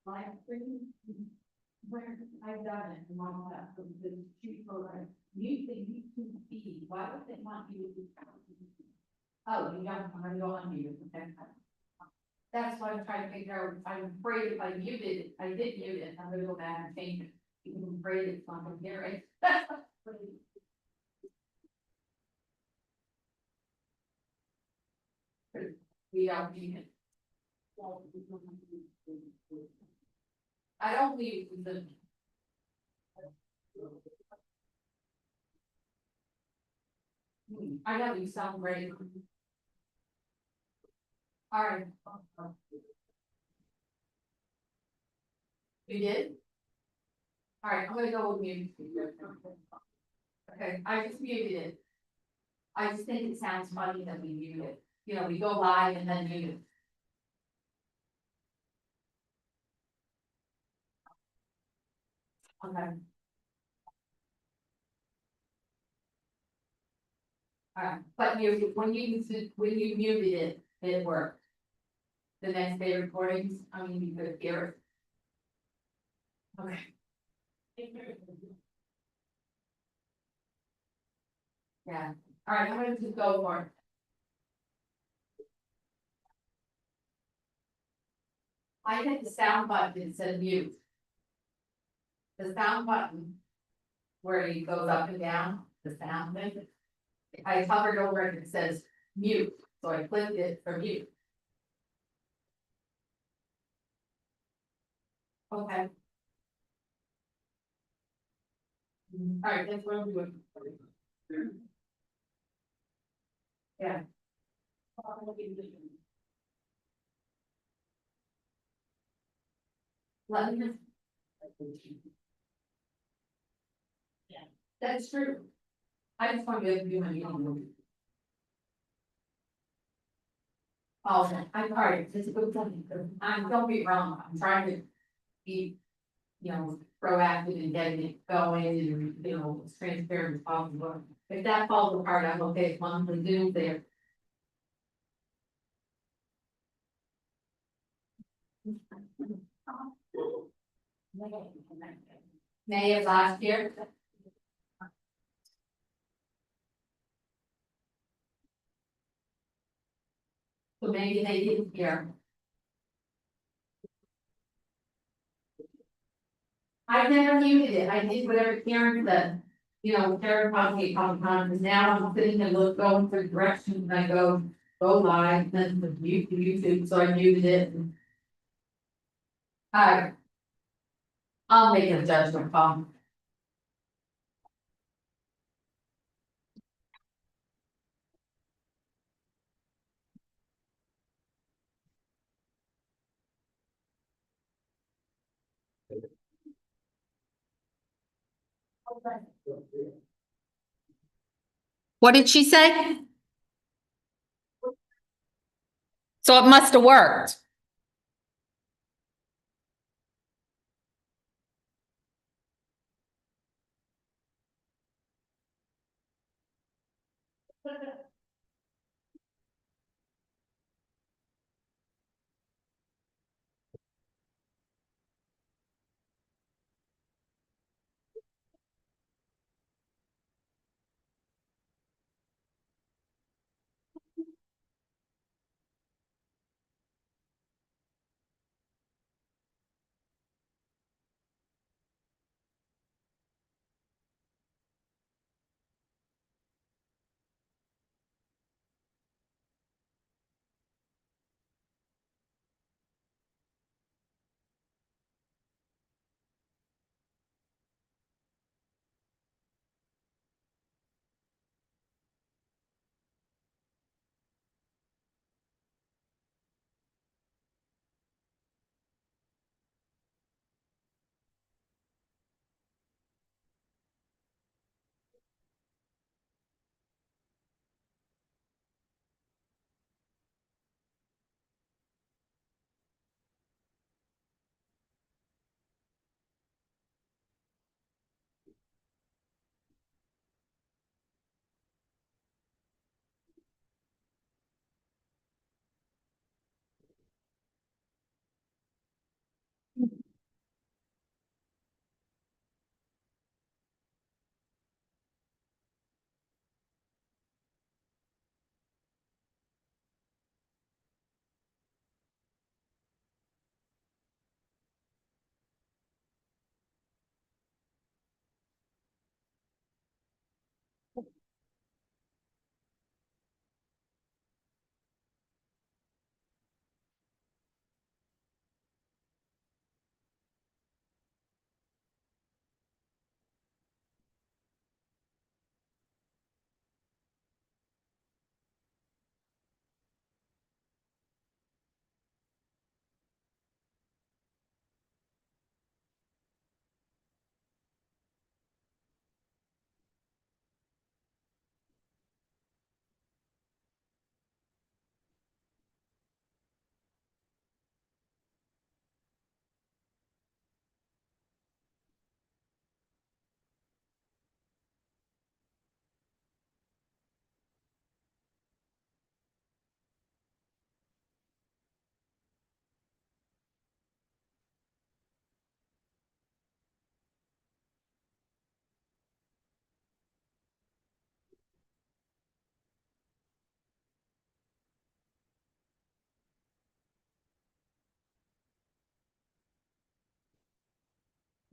Like, where I've done it in one class, the people are, you think you can be, why would they want you to be? Oh, you don't, I'm gonna go on mute, okay? That's why I'm trying to figure out, I'm afraid if I muted it, I did mute it, I'm gonna go back and change it, because I'm afraid it's not gonna hear it. We don't need it. I don't leave the. I know you sound great. All right. You did? All right, I'm gonna go with mute. Okay, I just muted it. I just think it sounds funny that we mute it. You know, we go live and then mute it. Okay. All right, but when you muted it, it worked. The next day recordings, I mean, you could hear it. Okay. Yeah, all right, I'm gonna just go for it. I hit the sound button, it said mute. The sound button. Where it goes up and down, the sound thing. I hovered over it and it says mute, so I clicked it for mute. Okay. All right, that's what I'm doing. Yeah. Let me just. Yeah, that's true. I just want to be able to do my meeting. Oh, I'm sorry, it's a good thing, don't be wrong, I'm trying to be, you know, proactive in getting it going and, you know, as transparent as possible. If that falls apart, I'm okay, as long as we do there. May of last year. So maybe they didn't hear. I never muted it, I did whatever Karen said. You know, Karen probably a couple times, now I'm sitting and going through directions, and I go live, then the YouTube, so I muted it. Alright. I'll make a judgment call. What did she say? So it must have worked.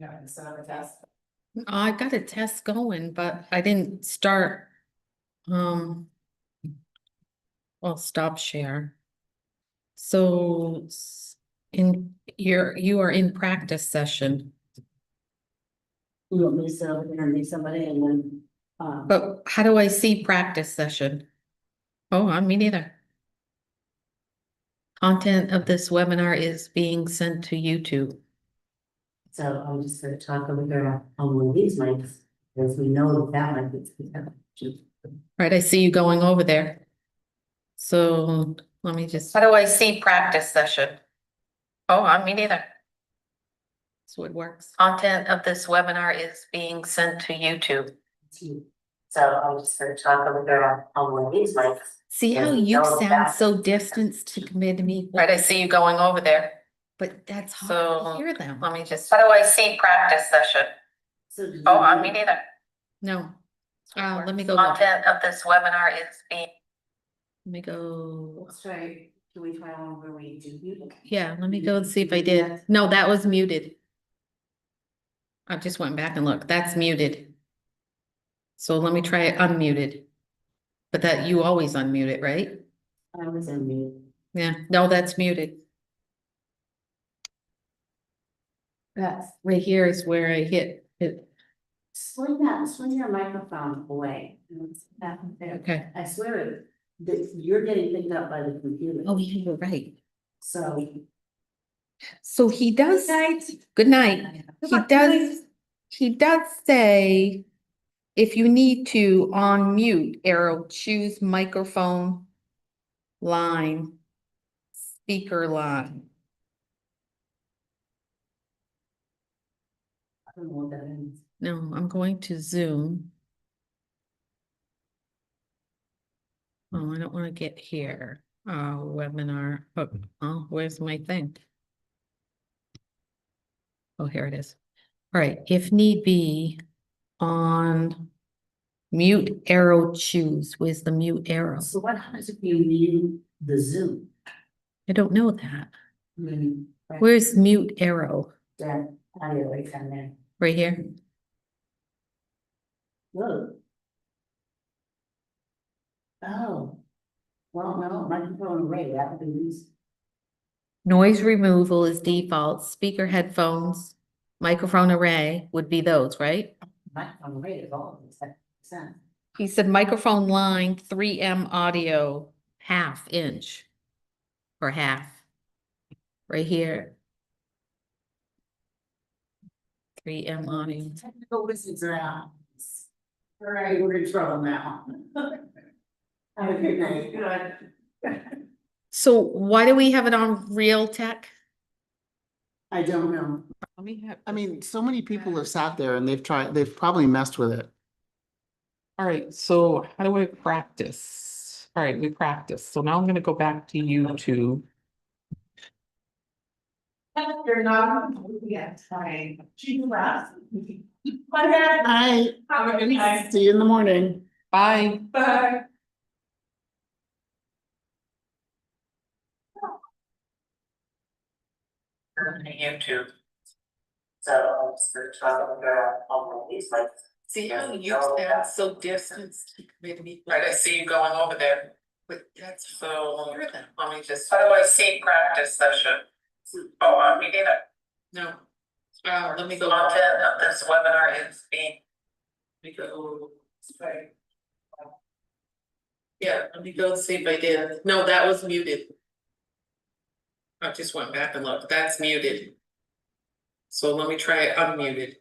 Yeah, it's another test. I got a test going, but I didn't start. Well, stop share. So you are in practice session, You want me to sit over there and make somebody and then, but how do I see practice session? Oh, me neither. Content of this webinar is being sent to YouTube. so I'm just gonna talk over there on one of these mics, because we know that mic is. Right, I see you going over there. So let me just. How do I see practice session? Oh, me neither. So it works. Content of this webinar is being sent to YouTube. So I'm just gonna talk over there on one of these mics. See how Yes, you no, sound that- so distanced to me? Right, I see you going over there. But that's hard to So, hear them. Let me just. How do I see practice session? So did Oh, you- me neither. No. Let me go. Look. Content of this webinar is being. Let me go. Let's try, can we try one where we do mute? Yeah, let me go and see if I did. No, that was muted. I just went back and looked. That's muted. So let me try it unmuted. But that you always unmute it, right? I was in mute. Yeah, no, that's muted. That's right here is where I hit it. Swing your microphone away. Okay. I swear, that you're getting picked up by the computer. Oh, yeah, you're right. So. So he does. Good night. He does say, if you need to unmute arrow, choose microphone line, speaker line. I don't know what that is. No, I'm going to Zoom. Oh, I don't want to get here. Webinar. Oh, where's my thing? Oh, here it is. All right, if need be, on mute arrow choose. Where's the mute arrow? So what happens if you mute the Zoom? I don't know that. I mean, Where's mute arrow? that audio right down there? Right here? Whoa. Oh. Well, no, microphone array, that would be easy. Noise removal is default. Speaker headphones, microphone array would be those, right? Microphone array is all of this, that makes sense. He said microphone line 3M audio, 1/2 inch. Or half. Right here. 3M audio. Technical wizards are out. All right, we're in trouble now. Have a good night. Good. So why do we have it on Real Tech? I don't know. I mean, so many people have sat there and they've probably messed with it. All right, so how do I practice? All right, we practice. So now I'm gonna go back to YouTube. You're not. Yes, fine. Bye, guys. Hi, Have a good night. see you in the morning. Bye. Bye. YouTube. So I'm just gonna try to figure out all of these like. See how you sound so distanced? Right, I see you going over there. But that's so. Let me just. How do I see practice session? Oh, me neither. No. Let me go. Content of this webinar is being. Let me go. Sorry. Yeah, let me go see if I did. No, that was muted. I just went back and looked. That's muted. So let me try it unmuted.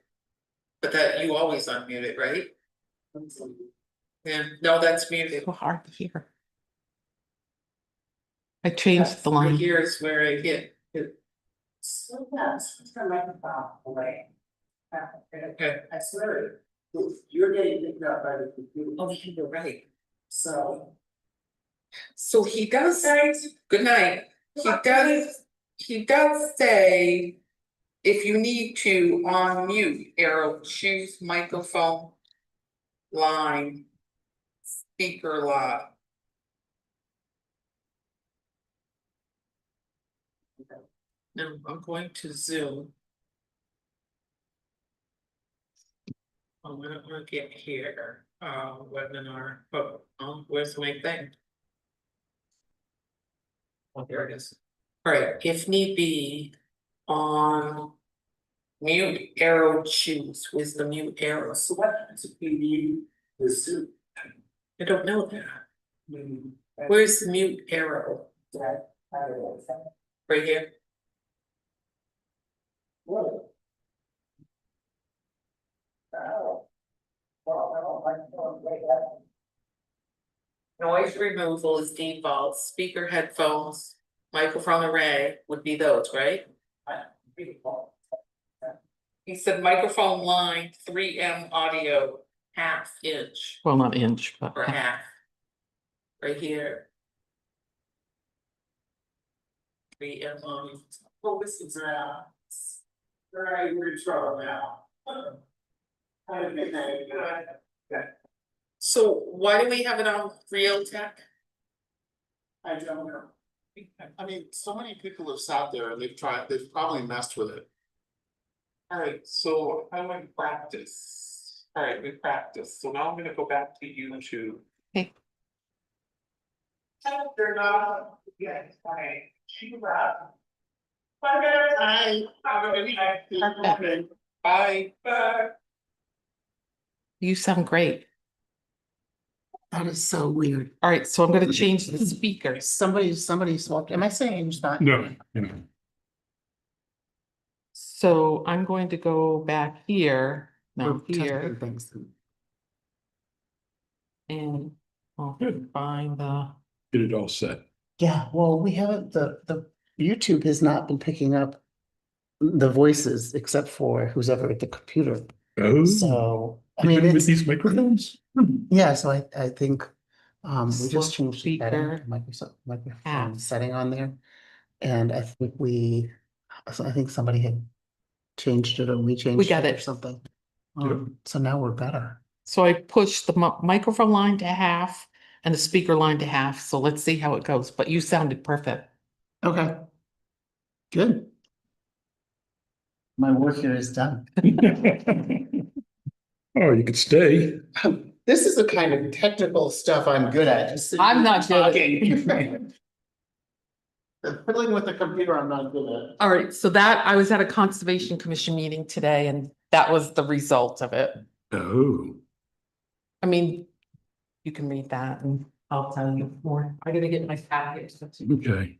But that you always unmute it, right? Yeah, no, that's muted. So hard to hear. I changed the Right line. here is where I hit it. So that's the microphone away. Okay. I swear, you're getting picked up by the computer. Oh, you're right. So. So he does say, good night, he does say, if you need to unmute arrow, choose microphone line, speaker line. No, I'm going to Zoom. I'm gonna get here, webinar, but, where's my thing? Oh, there it is. All right, if need be, on mute arrow choose, where's the mute arrow? So what happens if we need this? I don't know that. Where's the mute arrow? Right here? Noise removal is default, speaker headphones, microphone array would be those, right? He said microphone line, 3M audio, half inch Well, not inch, but or half. Right here. 3M audio. Oh, this is right, we're in trouble now. So why do we have it on Real Tech? I don't know. I mean, so many people have sat there and they've probably messed with it. all right, so how do I practice? All right, we practice. So now I'm gonna go back to YouTube. Okay. They're not, yes, fine. She brought. Bye. Bye. Bye. You sound great. That is so weird. All right, so I'm gonna change the speakers. Somebody swapped, am I saying it's not? No, you know. So I'm going to go back here, We're now testing here, things. and I'll find the, Get it all set. Yeah, well, we haven't, the YouTube has not been picking up the voices except for who's ever at the computer. Oh, So, I mean, even with it's, these microphones? yeah, so I think, we Slow just changed the setting, speaker. microphone Ah. setting on there. And I think I think somebody had changed it or we changed got it or it. something. Yep. So now we're better. So I pushed the microphone line to half and the speaker line to half, so let's see how it goes, but you sounded perfect. Okay. Good. My work here is done. Oh, you could stay. This is the kind of technical stuff I'm good at. just sitting I'm not good at talking. Fiddling with the computer, I'm not good at. All right, so that, I was at a Conservation Commission meeting today and that was the result of it. Oh, I mean, you can read that and I'll tell you more. I gotta get my package. okay.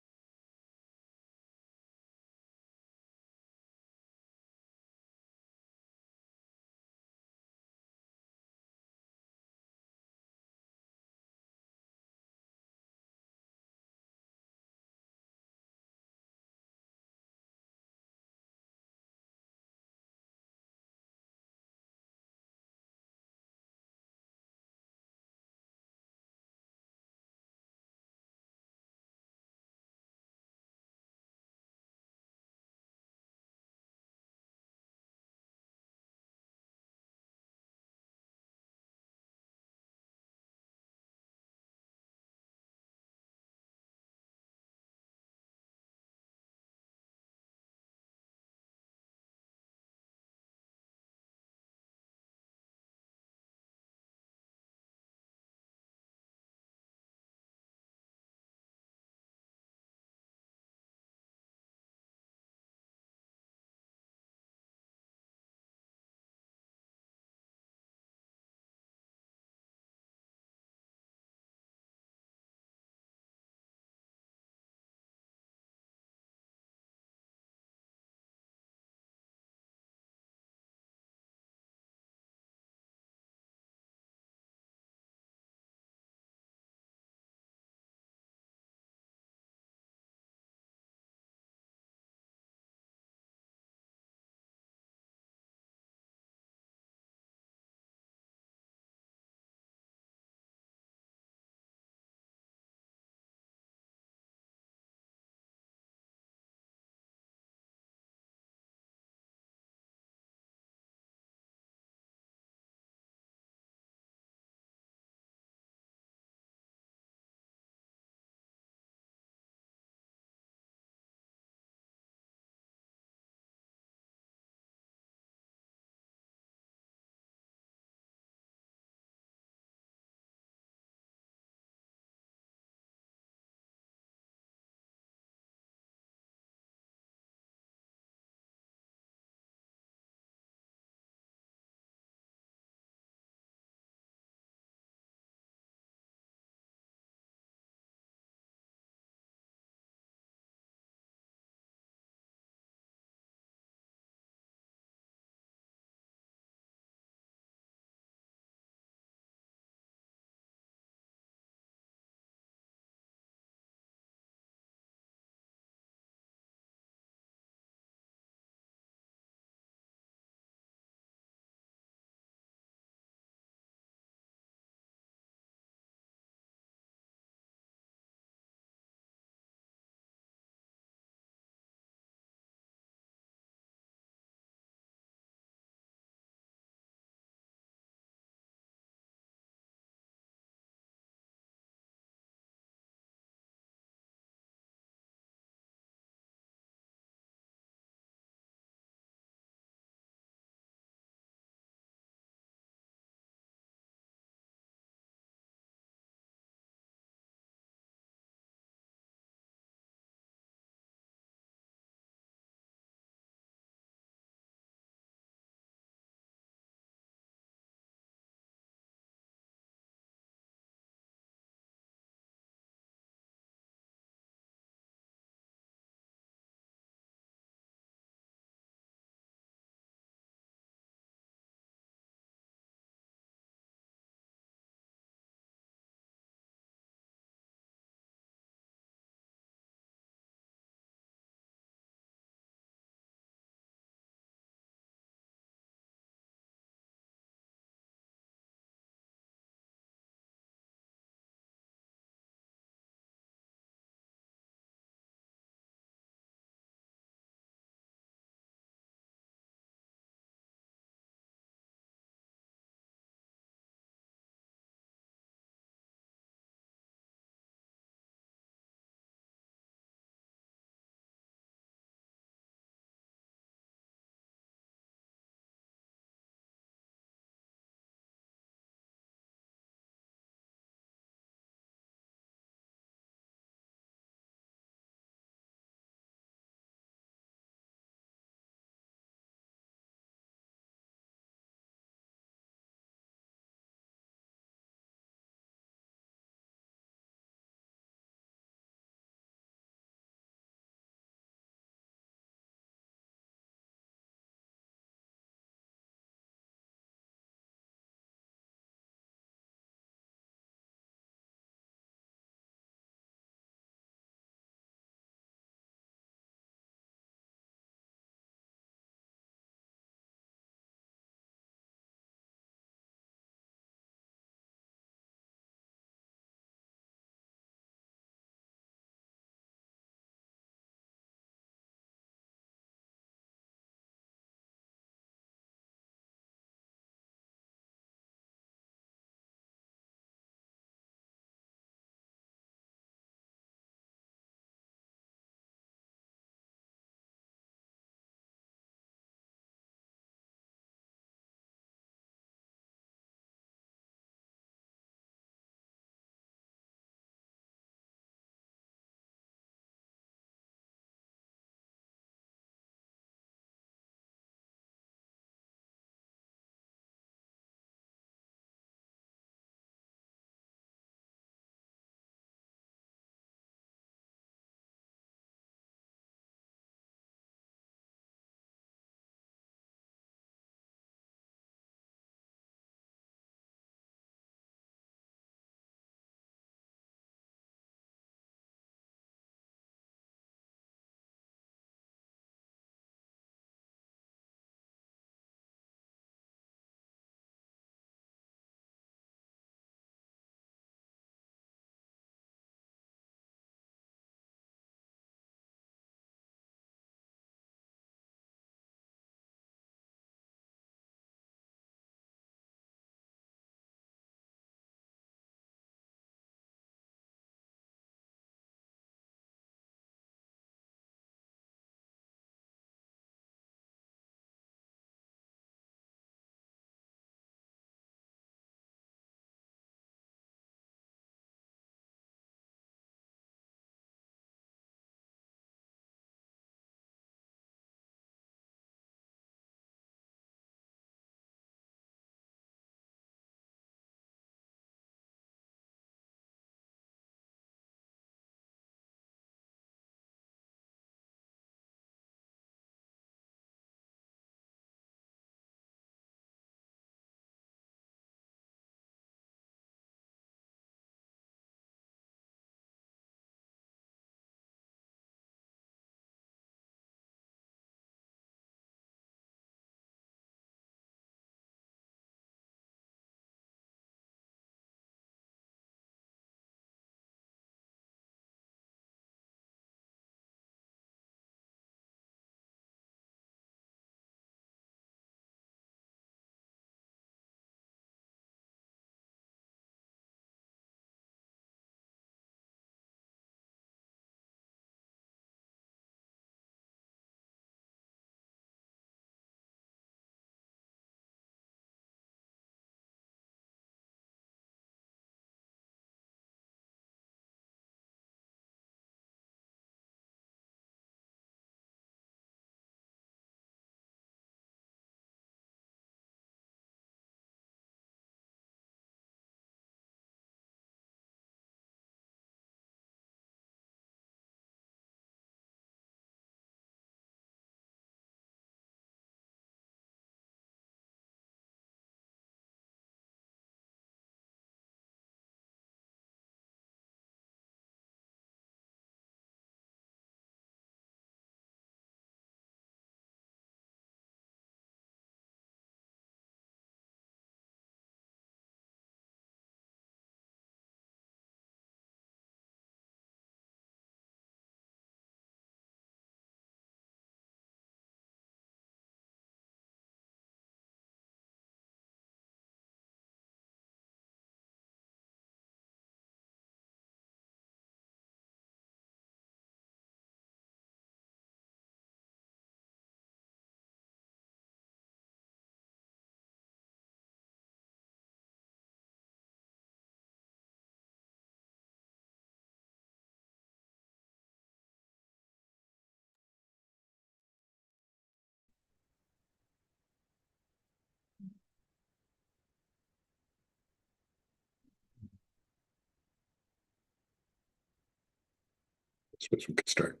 Suppose we could start.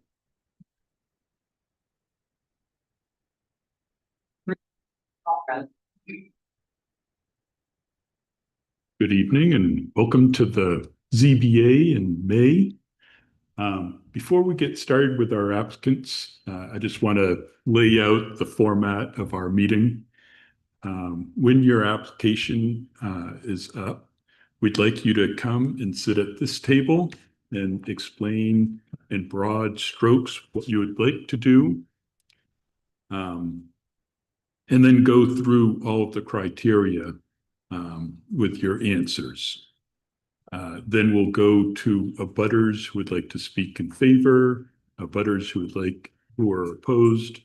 Good evening and welcome to the ZBA in May. Before we get started with our applicants, I just want to lay out the format of our meeting. When your application is up, we'd like you to come and sit at this table and explain in broad strokes what you would like to do. And then go through all of the criteria with your answers. Then we'll go to abutters who would like to speak in favor, abutters who are opposed,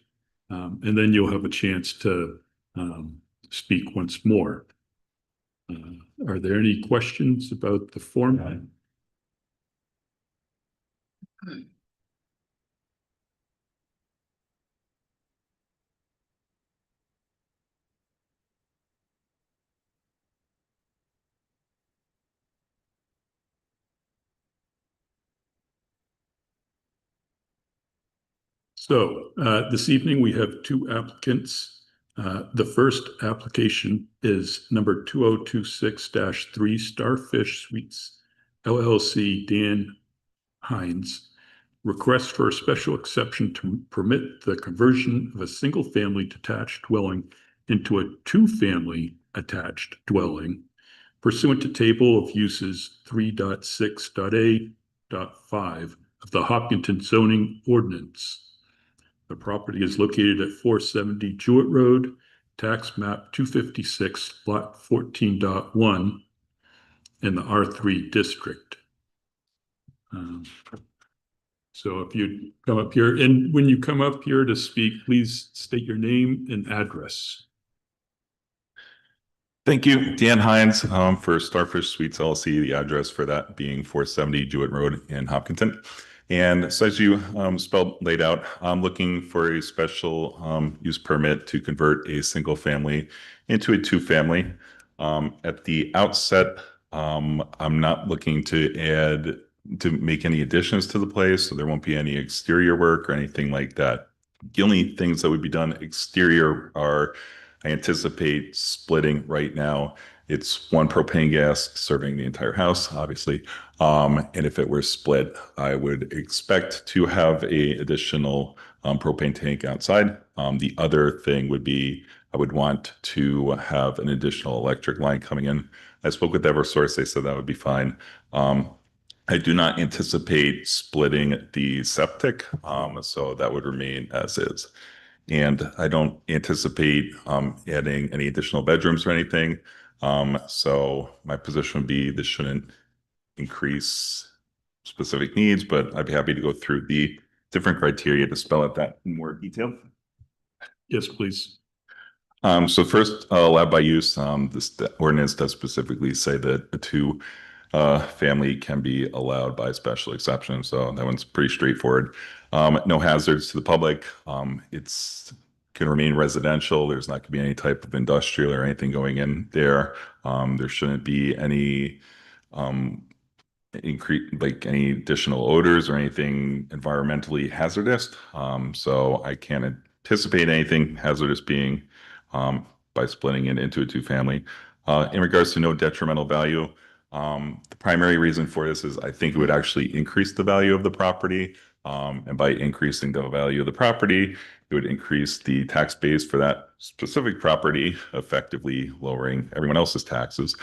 and then you'll have a chance to speak once more. Are there any questions about the format? So this evening we have two applicants. The first application is number 2026-3 Starfish Suites LLC, Dan Hines. Request for a special exception to permit the conversion of a single-family detached dwelling into a two-family attached dwelling pursuant to Table of Uses 3.6.A.5 of the Hopkinton zoning ordinance. The property is located at 470 Jewett Road, tax map 256, lot 14.1 in the R3 district. So if you come up here, and when you come up here to speak, please state your name and address. Thank you, Dan Hines, for Starfish Suites LLC, the address for that being 470 Jewett Road in Hopkinton. And so as you laid out, I'm looking for a special use permit to convert a single family into a two family. At the outset, I'm not looking to make any additions to the place, so there won't be any exterior work or anything like that. The only things that would be done exterior are, I anticipate splitting right now. It's one propane gas serving the entire house, obviously. And if it were split, I would expect to have a additional propane tank outside. The other thing would be, I would want to have an additional electric line coming in. I spoke with Eversource, they said that would be fine. I do not anticipate splitting the septic, so that would remain as is. And I don't anticipate adding any additional bedrooms or anything. So my position would be this shouldn't increase specific needs, but I'd be happy to go through the different criteria to spell out that in more detail. Yes, please. So first, allowed by use, this ordinance does specifically say that a two family can be allowed by special exception. So that one's pretty straightforward. No hazards to the public. It's can remain residential. There's not going to be any type of industrial or anything going in there. There shouldn't be any any additional odors or anything environmentally hazardous. So I can't anticipate anything hazardous being by splitting it into a two family. In regards to no detrimental value, the primary reason for this is I think it would actually increase the value of the property. And by increasing the value of the property, it would increase the tax base for that specific property, effectively lowering everyone else's taxes.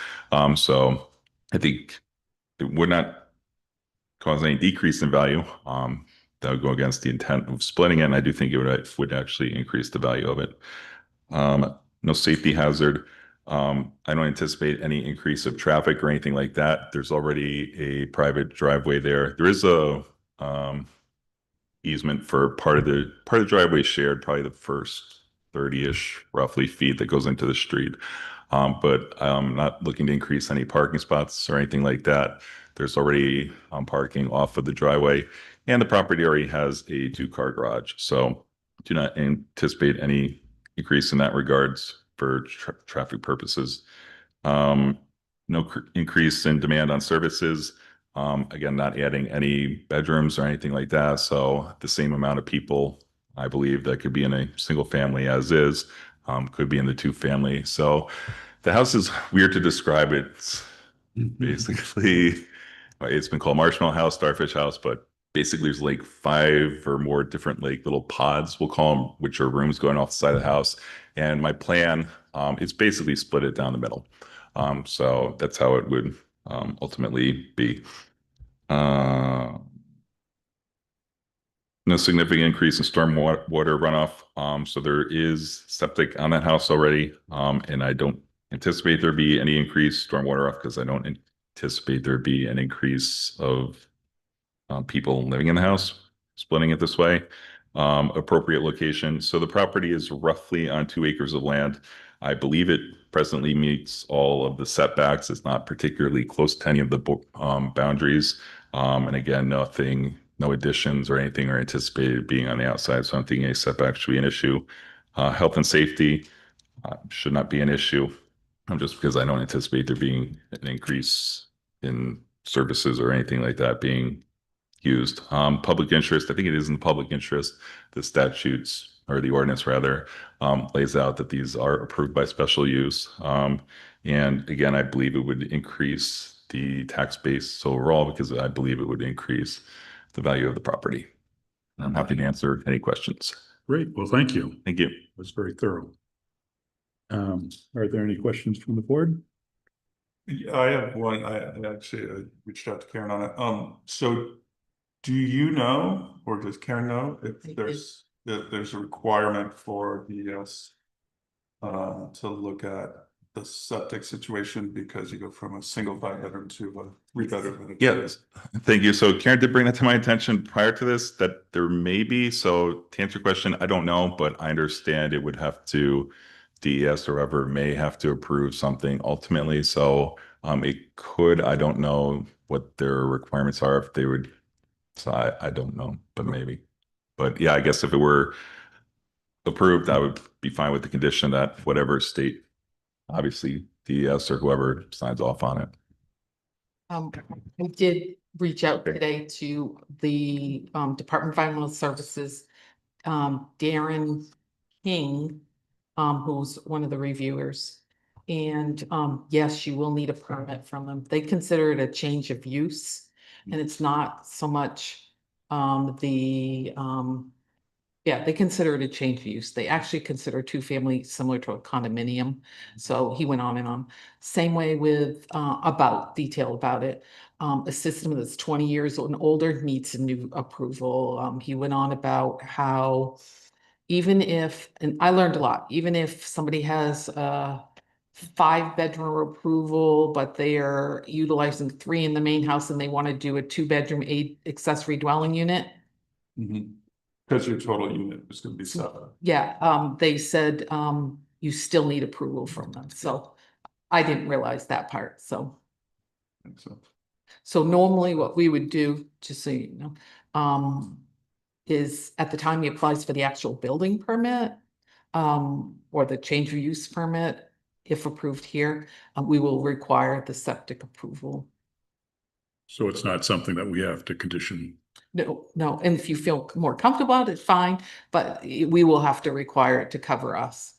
So I think it would not cause any decrease in value. That would go against the intent of splitting it. And I do think it would actually increase the value of it. No safety hazard. I don't anticipate any increase of traffic or anything like that. There's already a private driveway there. There is a easement for part of the driveway shared, probably the first 30-ish roughly feet that goes into the street. But I'm not looking to increase any parking spots or anything like that. There's already parking off of the driveway, and the property already has a 2-car garage. So do not anticipate any increase in that regards for traffic purposes. No increase in demand on services. Again, not adding any bedrooms or anything like that. So the same amount of people, I believe, that could be in a single family as is, could be in the two family. So the house is weird to describe. It's basically, it's been called Marshmallow House, Starfish House, but basically there's like 5 or more different like little pods, we'll call them, which are rooms going off the side of the house. And my plan is basically split it down the middle. So that's how it would ultimately be. No significant increase in storm water runoff. So there is septic on that house already. And I don't anticipate there be any increased stormwater off because I don't anticipate there be an increase of people living in the house, splitting it this way. Appropriate location. So the property is roughly on 2 acres of land. I believe it presently meets all of the setbacks. It's not particularly close to any of the boundaries. And again, no additions or anything are anticipated being on the outside. So I'm thinking a setback should be an issue. Health and safety should not be an issue. Just because I don't anticipate there being an increase in services or anything like that being used. Public interest, I think it is in the public interest. The statutes or the ordinance rather lays out that these are approved by special use. And again, I believe it would increase the tax base overall because I believe it would increase the value of the property. I'm happy to answer any questions. Great. Well, thank you. Thank you. It was very thorough. Are there any questions from the board? Yeah, I have one. I actually reached out to Karen on it. So do you know, or does Karen know if there's a requirement for the to look at the septic situation because you go from a single 5-bedroom to a 3-bedroom? Yes, thank you. So Karen did bring that to my attention prior to this, that there may be. So to answer your question, I don't know, but I understand it would have to, DES or whoever may have to approve something ultimately. So it could, I don't know what their requirements are if they would. So I don't know, but maybe. But yeah, I guess if it were approved, I would be fine with the condition that whatever state, obviously DES or whoever signs off on it. I did reach out today to the Department of Environmental Services, Darren King, who's one of the reviewers. And yes, you will need a permit from them. They consider it a change of use. And it's not so much they consider it a change of use. They actually consider 2-family similar to a condominium. So he went on and on. Same way with detail about it. A system that's 20 years and older needs a new approval. He went on about how even if, and I learned a lot, even if somebody has a 5-bedroom approval, but they are utilizing 3 in the main house and they want to do a 2-bedroom, 8 accessory dwelling unit. Because your total unit is going to be 7. Yeah, they said you still need approval from them. So I didn't realize that part. So normally what we would do, just so you know, is at the time he applies for the actual building permit or the change of use permit, if approved here, we will require the septic approval. So it's not something that we have to condition. No, and if you feel more comfortable about it, fine, but we will have to require it to cover us.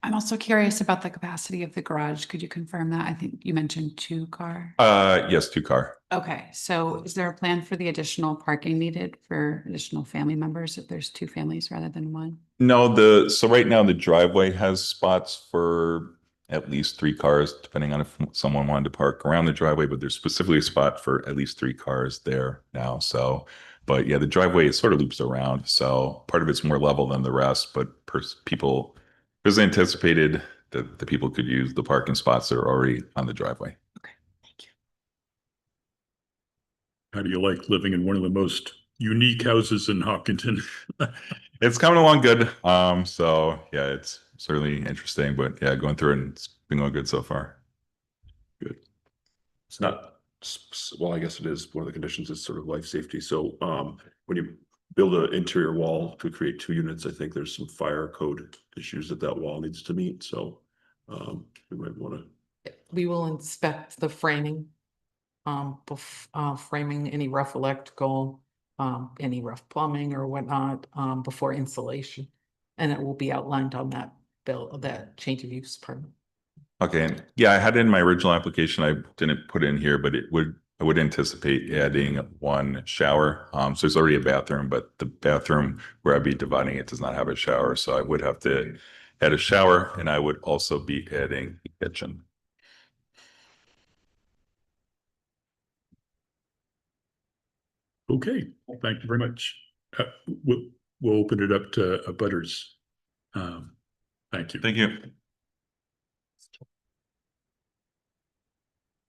I'm also curious about the capacity of the garage. Could you confirm that? I think you mentioned 2 car. Yes, 2 car. Okay, so is there a plan for the additional parking needed for additional family members if there's 2 families rather than 1? No, so right now the driveway has spots for at least 3 cars, depending on if someone wanted to park around the driveway, but there's specifically a spot for at least 3 cars there now. So, but yeah, the driveway sort of loops around. So part of it's more level than the rest, but because anticipated that the people could use the parking spots that are already on the driveway. Okay, thank you. How do you like living in one of the most unique houses in Hopkinton? It's coming along good. So yeah, it's certainly interesting, but yeah, going through it and it's been going good so far. Good. It's not, well, I guess it is, one of the conditions is sort of life safety. So when you build an interior wall to create 2 units, I think there's some fire code issues that wall needs to meet. So we might want to. We will inspect the framing framing any rough electrical, any rough plumbing or whatnot, before installation. And it will be outlined on that bill, that change of use permit. Okay, and yeah, I had it in my original application. I didn't put it in here, but I would anticipate adding one shower. So there's already a bathroom, but the bathroom where I'd be dividing it does not have a shower. So I would have to add a shower, and I would also be adding a kitchen. Okay, thank you very much. We'll open it up to abutters. Thank you. Thank you.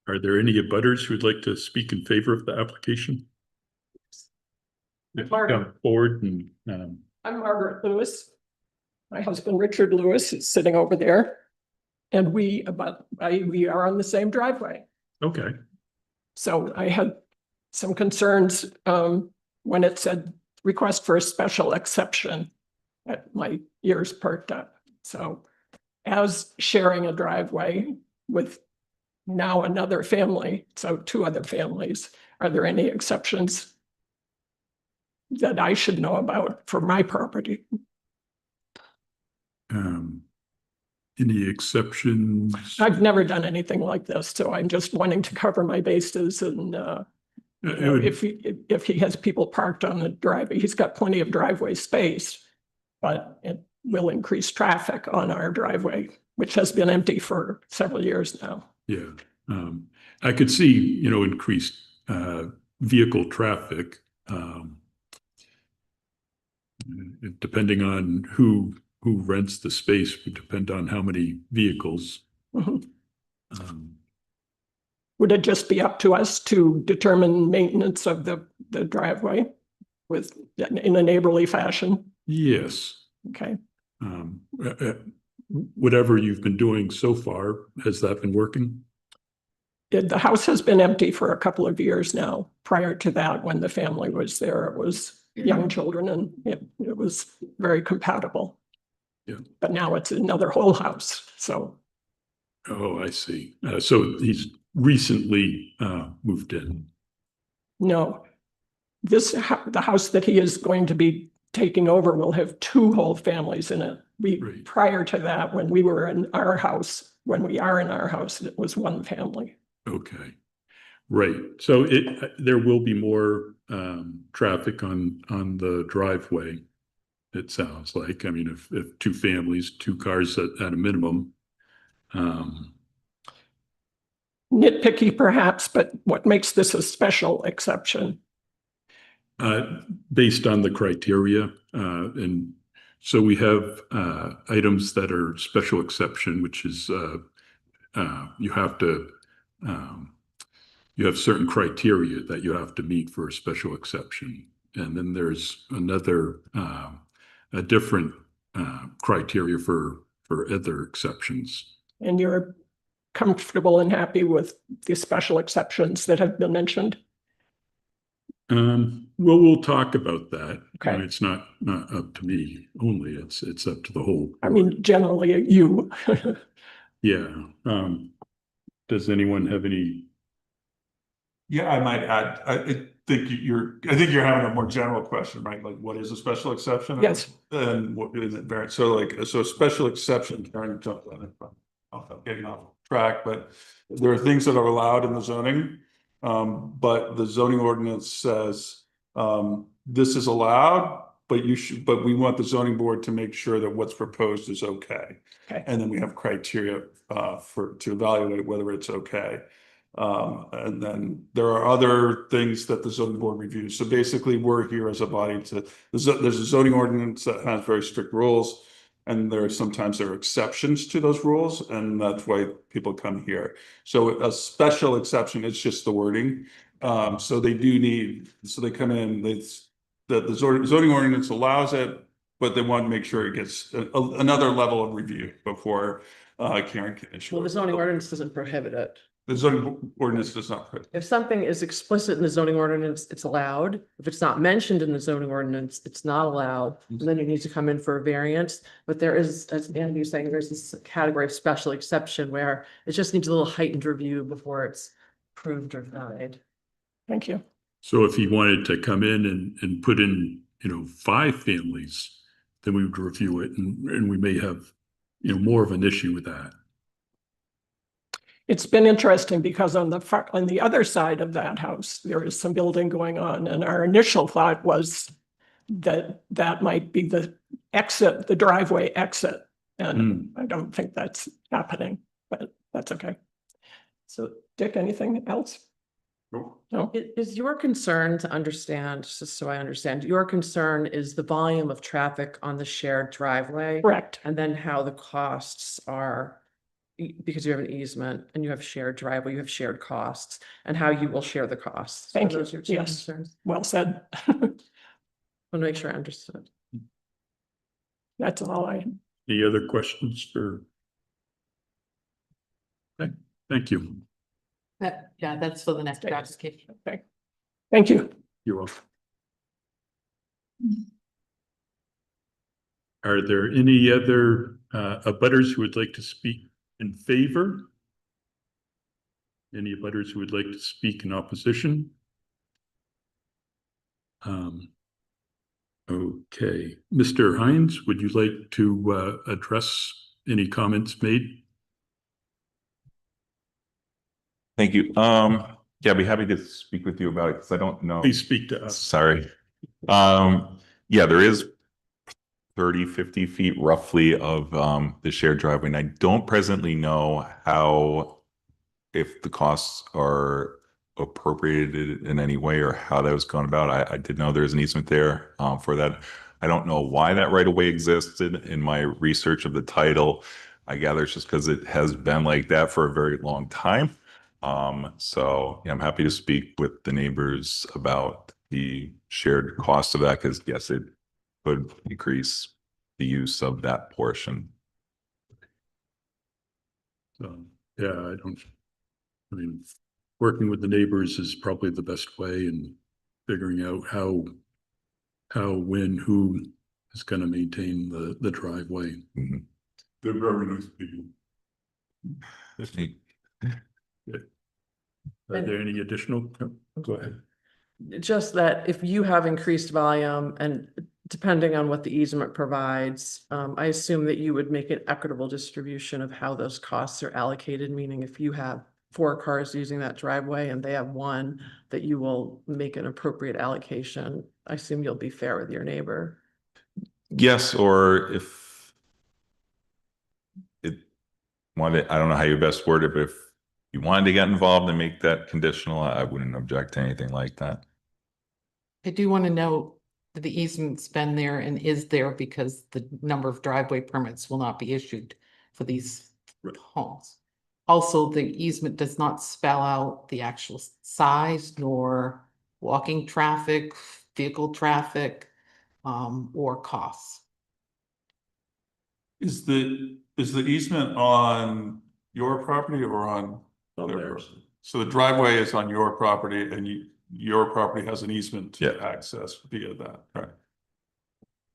Are there any abutters who would like to speak in favor of the application? If you come forward and, I'm Margaret Lewis. My husband, Richard Lewis, is sitting over there. And we are on the same driveway. okay, So I had some concerns when it said request for a special exception at my ears perked up. So as sharing a driveway with now another family, so 2 other families, are there any exceptions that I should know about for my property? any exceptions? I've never done anything like this, so I'm just wanting to cover my bases and if he has people parked on the driveway, he's got plenty of driveway space, but it will increase traffic on our driveway, which has been empty for several years now. Yeah, I could see, increased vehicle traffic. Depending on who rents the space would depend on how many vehicles. Mhm. Would it just be up to us to determine maintenance of the driveway in a neighborly fashion? Yes. Okay. Whatever you've been doing so far, has that been working? The house has been empty for a couple of years now. Prior to that, when the family was there, it was young children and it was very compatible. Yeah. But now it's another whole house, so. Oh, I see. So he's recently moved in. No, the house that he is going to be taking over will have 2 whole families in it. Right. Prior to that, when we are in our house, it was 1 family. Okay. Right. So there will be more traffic on the driveway. It sounds like. I mean, if 2 families, 2 cars at a minimum. Nitpicky perhaps, but what makes this a special exception? Based on the criteria, and so we have items that are special exception, which is you have certain criteria that you have to meet for a special exception, and then there's another a different criteria for other exceptions. And you're comfortable and happy with the special exceptions that have been mentioned? Well, we'll talk about that. Okay. And it's not up to me only, it's up to the whole board. I mean, generally you. Yeah. Does anyone have any? Yeah, I might add, I think you're having a more general question, right? Like, what is a special exception? Yes. And what is it variant? So a special exception, Karen jumped on it, I'm getting off track, but there are things that are allowed in the zoning. But the zoning ordinance says, this is allowed, but we want the zoning board to make sure that what's proposed is okay. Okay. And then we have criteria, to evaluate whether it's okay. And then there are other things that the zoning board reviews. So basically we're here as a body there's a zoning ordinance that has very strict rules. And sometimes there are exceptions to those rules, and that's why people come here. So a special exception is just the wording. So they come in, the zoning ordinance allows it, but they want to make sure it gets another level of review before Karen can issue. Well, the zoning ordinance doesn't prohibit it. The zoning ordinance does not prohibit. If something is explicit in the zoning ordinance, it's allowed. If it's not mentioned in the zoning ordinance, it's not allowed. And then you need to come in for a variance. But there is, as Andy was saying, there's this category of special exception where it just needs a little heightened review before it's approved or denied. Thank you. So if he wanted to come in and put in, 5 families, then we would review it and we may have, more of an issue with that. It's been interesting because on the other side of that house, there is some building going on, and our initial thought was that that might be the exit, the driveway exit. And I don't think that's happening, but that's okay. So Dick, anything else? No? Is your concern to understand, just so I understand, your concern is the volume of traffic on the shared driveway? Correct. And then how the costs are, because you have an easement and you have shared driveway, you have shared costs, and how you will share the costs. Thank Are you. those your two Yes. concerns? Well said. I want to make sure I understood. That's all I. Any other questions for? Okay, thank you. That's for the next application. Okay. Thank you. You're welcome. Are there any other abutters who would like to speak in favor? Any abutters who would like to speak in opposition? Okay, Mr. Hines, would you like to address any comments made? Thank you. Yeah, I'd be happy to speak with you about it because I don't know. Please speak to us. Sorry. Yeah, there is 30, 50 feet roughly of the shared driveway. And I don't presently know if the costs are appropriated in any way or how that was gone about. I did know there's an easement there for that. I don't know why that right of way existed. In my research of the title, I gather it's just because it has been like that for a very long time. So yeah, I'm happy to speak with the neighbors about the shared cost of that because yes, it could increase the use of that portion. Yeah, I mean, working with the neighbors is probably the best way in figuring out how, when, who is going to maintain the driveway. Mm-hmm. They're very nice people. Are there any additional? Go ahead. Just that if you have increased volume and depending on what the easement provides, I assume that you would make an equitable distribution of how those costs are allocated, meaning if you have 4 cars using that driveway and they have 1, that you will make an appropriate allocation. I assume you'll be fair with your neighbor. Yes, or if it wanted, I don't know how you best word it, but if you wanted to get involved and make that conditional, I wouldn't object to anything like that. I do want to know that the easement's been there and is there because the number of driveway permits will not be issued for these homes. Also, the easement does not spell out the actual size nor walking traffic, vehicle traffic, or costs. Is the easement on your property or on theirs? So the driveway is on your property and your property has an easement to access via that, right?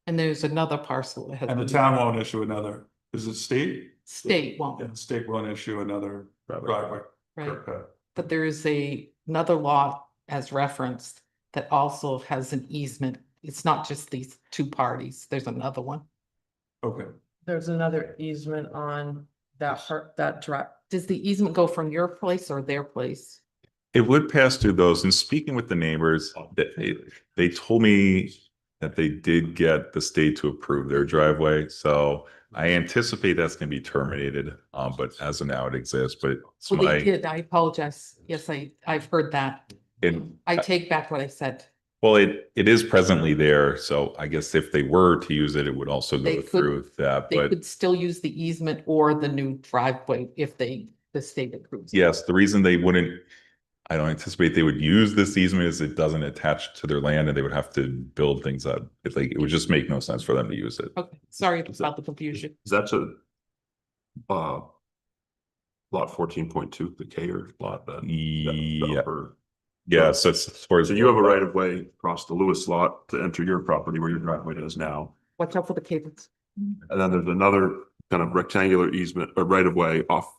And there's another parcel that has. And the town won't issue another, is it state? State won't. Yeah, the state won't issue another driveway. Right. Okay. But there is another law as referenced that also has an easement. It's not just these 2 parties. There's another one. Okay. There's another easement on that drive. Does the easement go from your place or their place? It would pass through those. And speaking with the neighbors, they told me that they did get the state to approve their driveway. So I anticipate that's going to be terminated. But as of now, it exists. But Well, they did. I apologize. Yes, I've heard that. I take back what I said. Well, it is presently there. So I guess if they were to use it, it would also go through that. They But could still use the easement or the new driveway if the state approves. yes, the reason they wouldn't, I don't anticipate they would use this easement is it doesn't attach to their land and they would have to build things up. It would just make no sense for them to use it. Okay, sorry about the confusion. That's a lot 14.2, the K or lot that. Yeah. Yeah, so it's towards. So you have a right of way across the Lewis lot to enter your property where your driveway is now. Watch out for the cables. And then there's another kind of rectangular easement, a right of way off.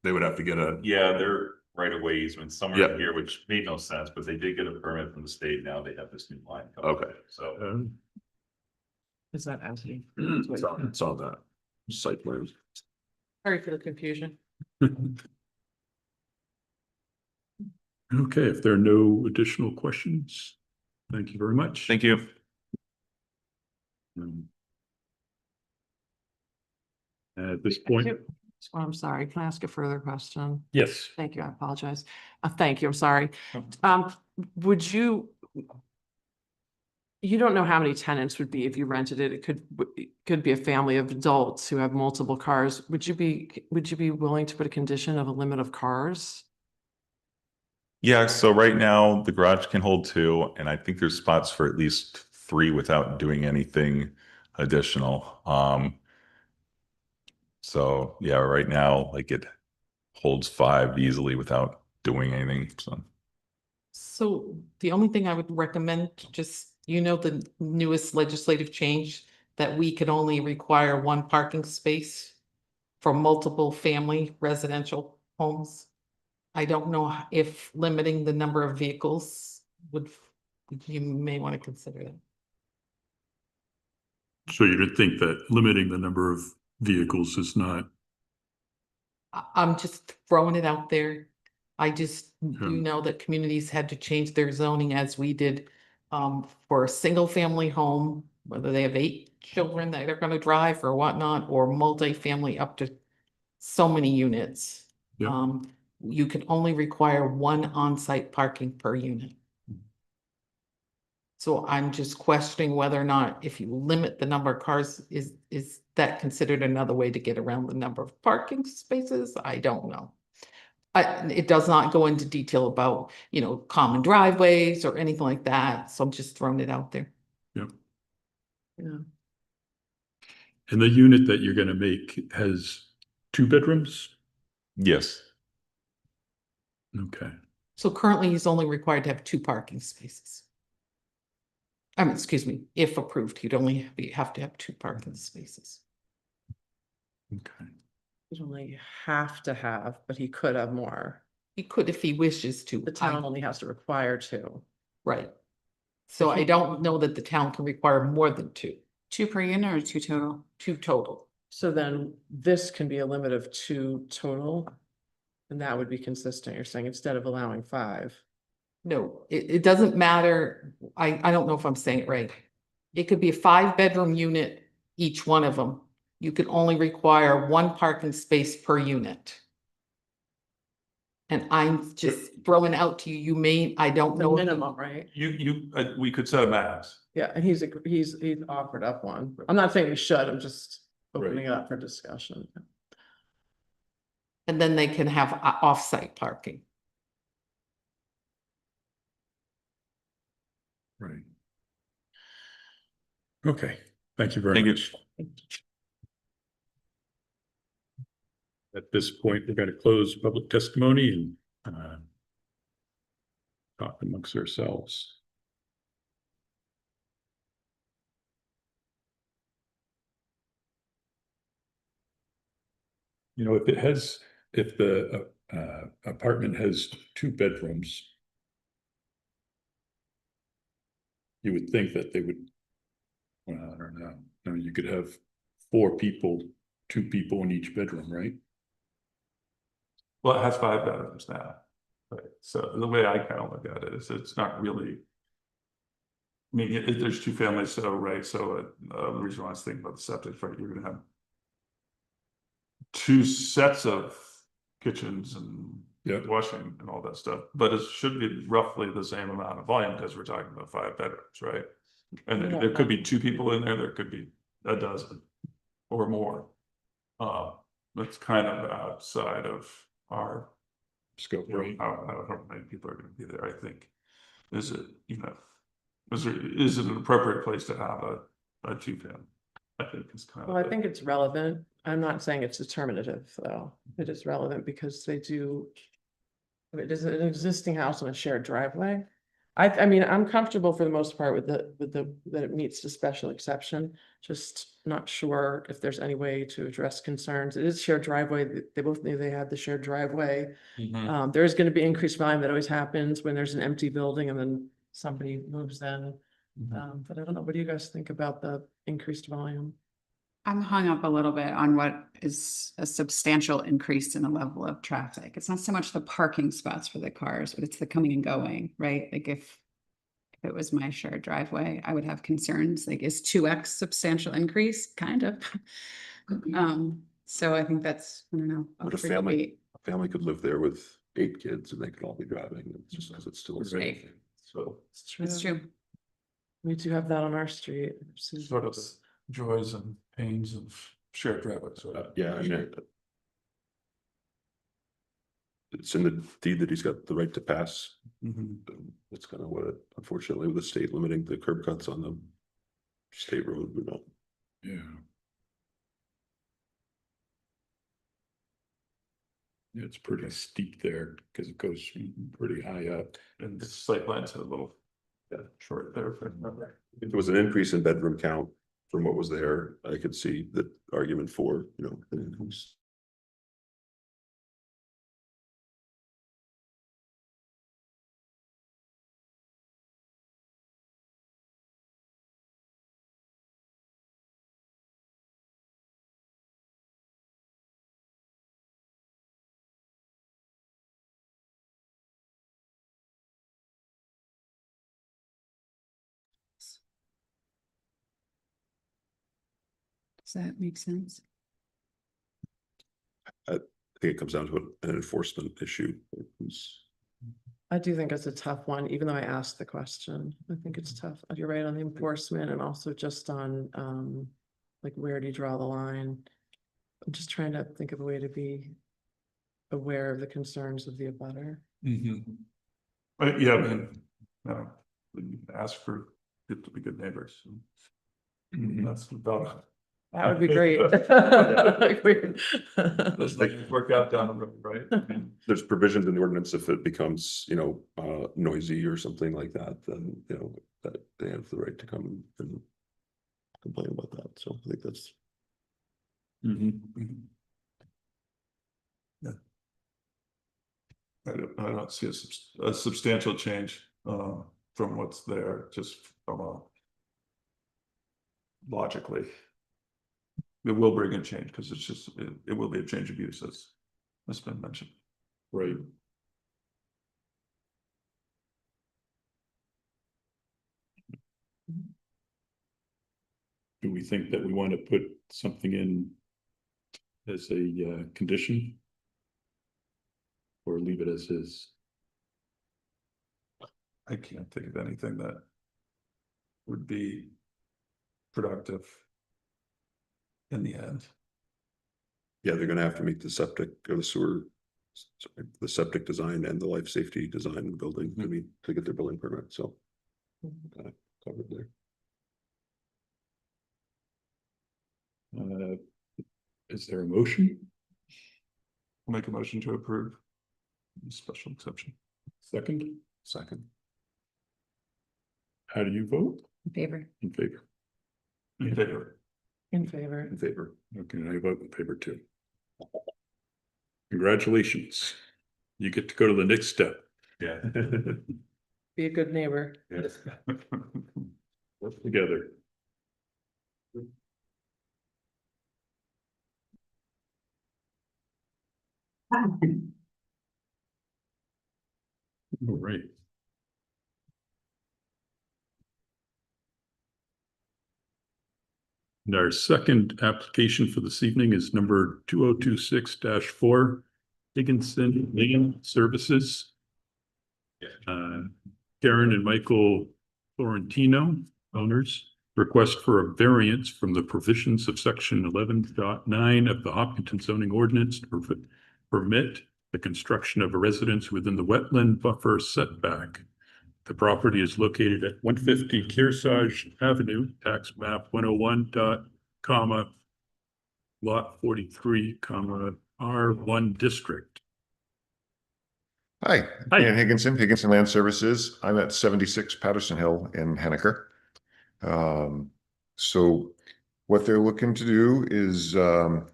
They would have to get Yeah, they're right of way easement somewhere in here, which made no sense, but they did get a permit from the state. Now they have this new line. coming. Okay. So. Is that empty? It's on that site plan. Sorry for the confusion. Okay, if there are no additional questions, thank you very much. Thank you. At this point, So I'm sorry, can I ask a further question? yes. Thank you, I apologize. Thank you, I'm sorry. Would you? You don't know how many tenants would be if you rented it. It could be a family of adults who have multiple cars. Would you be willing to put a condition of a limit of cars? Yeah, so right now the garage can hold 2, and I think there's spots for at least 3 without doing anything additional. So yeah, right now, like it holds 5 easily without doing anything, so. So the only thing I would recommend, just, the newest legislative change that we could only require 1 parking space for multiple family residential homes. I don't know if limiting the number of vehicles you may want to consider that. So you did think that limiting the number of vehicles is not, I'm just throwing it out there. I just do Yeah. know that communities had to change their zoning as we did for a single family home, whether they have 8 children that they're gonna drive or whatnot, or multifamily up to so many units. Yeah. You can only require 1 on-site parking per unit. So I'm just questioning whether or not if you limit the number of cars, is that considered another way to get around the number of parking spaces? I don't know. It does not go into detail about, common driveways or anything like that, so I'm just throwing it out there. yeah. Yeah. And the unit that you're gonna make has 2 bedrooms? Yes. Okay. So currently, he's only required to have 2 parking spaces. Excuse me, if approved, he'd only have to have 2 parking spaces. Okay. You'd only have to have, but he could have more. He could if he wishes to. The town only has to require 2. Right. So I don't know that the town can require more than 2. 2 per unit or 2 total? 2 total. So then this can be a limit of 2 total. And that would be consistent, you're saying, instead of allowing 5. No, it doesn't matter. I don't know if I'm saying it right. It could be a 5-bedroom unit, each one of them. You could only require 1 parking space per unit. And I'm just throwing out to you, I don't The know. minimum, right? We could set a max. Yeah, and he's offered up one. I'm not saying we should, I'm just opening it up for discussion. And then they can have off-site parking. Right. Okay, thank you very Thank you. much. At this point, we're going to close public testimony and talk amongst ourselves. If the apartment has 2 bedrooms, you would think that they would, well, I don't know. I mean, you could have 4 people, 2 people in each bedroom, right? Well, it has 5 bedrooms now. Right, so the way I kind of look at it is it's not really. I mean, there's 2 families, so, right, so the reason why I was thinking about the septic, right, you're gonna have 2 sets of kitchens and washing and all that stuff, but it should be roughly the same amount of volume because we're talking about 5 bedrooms, right? And there could be 2 people in there could be a dozen or more. That's kind of outside of our Scope, right? how many people are gonna be there, I think. Is it an appropriate place to have a 2-family? I think it's kind of. Well, I think it's relevant. I'm not saying it's determinative, though. It is relevant because they do. It is an existing house on a shared driveway. I mean, I'm comfortable for the most part with that it meets the special exception. Just not sure if there's any way to address concerns. It is shared driveway. They both knew they had the shared driveway. There is gonna be increased volume. That always happens when there's an empty building and then somebody moves in. But I don't know, what do you guys think about the increased volume? I'm hung up a little bit on what is a substantial increase in the level of traffic. It's not so much the parking spots for the cars, but it's the coming and going, right? Like if it was my shared driveway, I would have concerns, like is 2x substantial increase? Kind of. So I think that's, I don't know. up But a for family, debate. a family could live there with 8 kids and they could all be driving, it's just because it's still a Right. thing. So. It's true. We do have that on our street. Sort of joys and pains of shared driveways. Yeah, I mean. It's in the deed that he's got the right to pass. That's kind of what it, unfortunately, with the state limiting the curb cuts on the state road, we don't. Yeah. Yeah, it's pretty steep there because it goes pretty high up. And the site plans are a little short there. If there was an increase in bedroom count from what was there, I could see the argument for, you know, an increase. Does that make sense? I think it comes down to an enforcement issue. I do think it's a tough one, even though I asked the question. I think it's tough. You're right on the enforcement and also just on, like, where do you draw the line? I'm just trying to think of a way to be aware of the concerns of the abutter. But yeah, I mean, no, you can ask for it to be good neighbors. That's about it. That would be great. Let's like work out down the road, right? I mean, There's provisions in the ordinance if it becomes, you know, noisy or something like that, then, you know, that they have the right to come and complain about that. So I think that's. Yeah. I don't see a substantial change from what's there, just from a logically. It will bring a change because it's just, it will be a change of use as has been mentioned. Right. Do we think that we want to put something in as a condition? Or leave it as is? I can't think of anything that would be productive in the end. Yeah, they're gonna have to meet the septic or the sewer, sorry, the septic design and the life safety design of the building to meet, to get their building permit, so. Kind of covered there. Is there a motion? I'll make a motion to approve the special exception. Second? Second. How do you vote? In favor. In favor. In favor. In favor. In favor. Okay, I vote in favor too. Congratulations. You get to go to the next step. Yeah. Be a good neighbor. Yes. Work together. All right. And our second application for this evening is number 2026-4, Higginson Land Services. Karen and Michael Florentino, owners, request for a variance from the provisions of section 11.9 of the Hopkinton zoning ordinance to permit the construction of a residence within the wetland buffer setback. The property is located at 150 Kearsarge Avenue, tax map 101 lot 43, R1 district. Hi, Hi. Dan Higginson, Higginson Land Services. I'm at 76 Patterson Hill in Henniker. So what they're looking to do is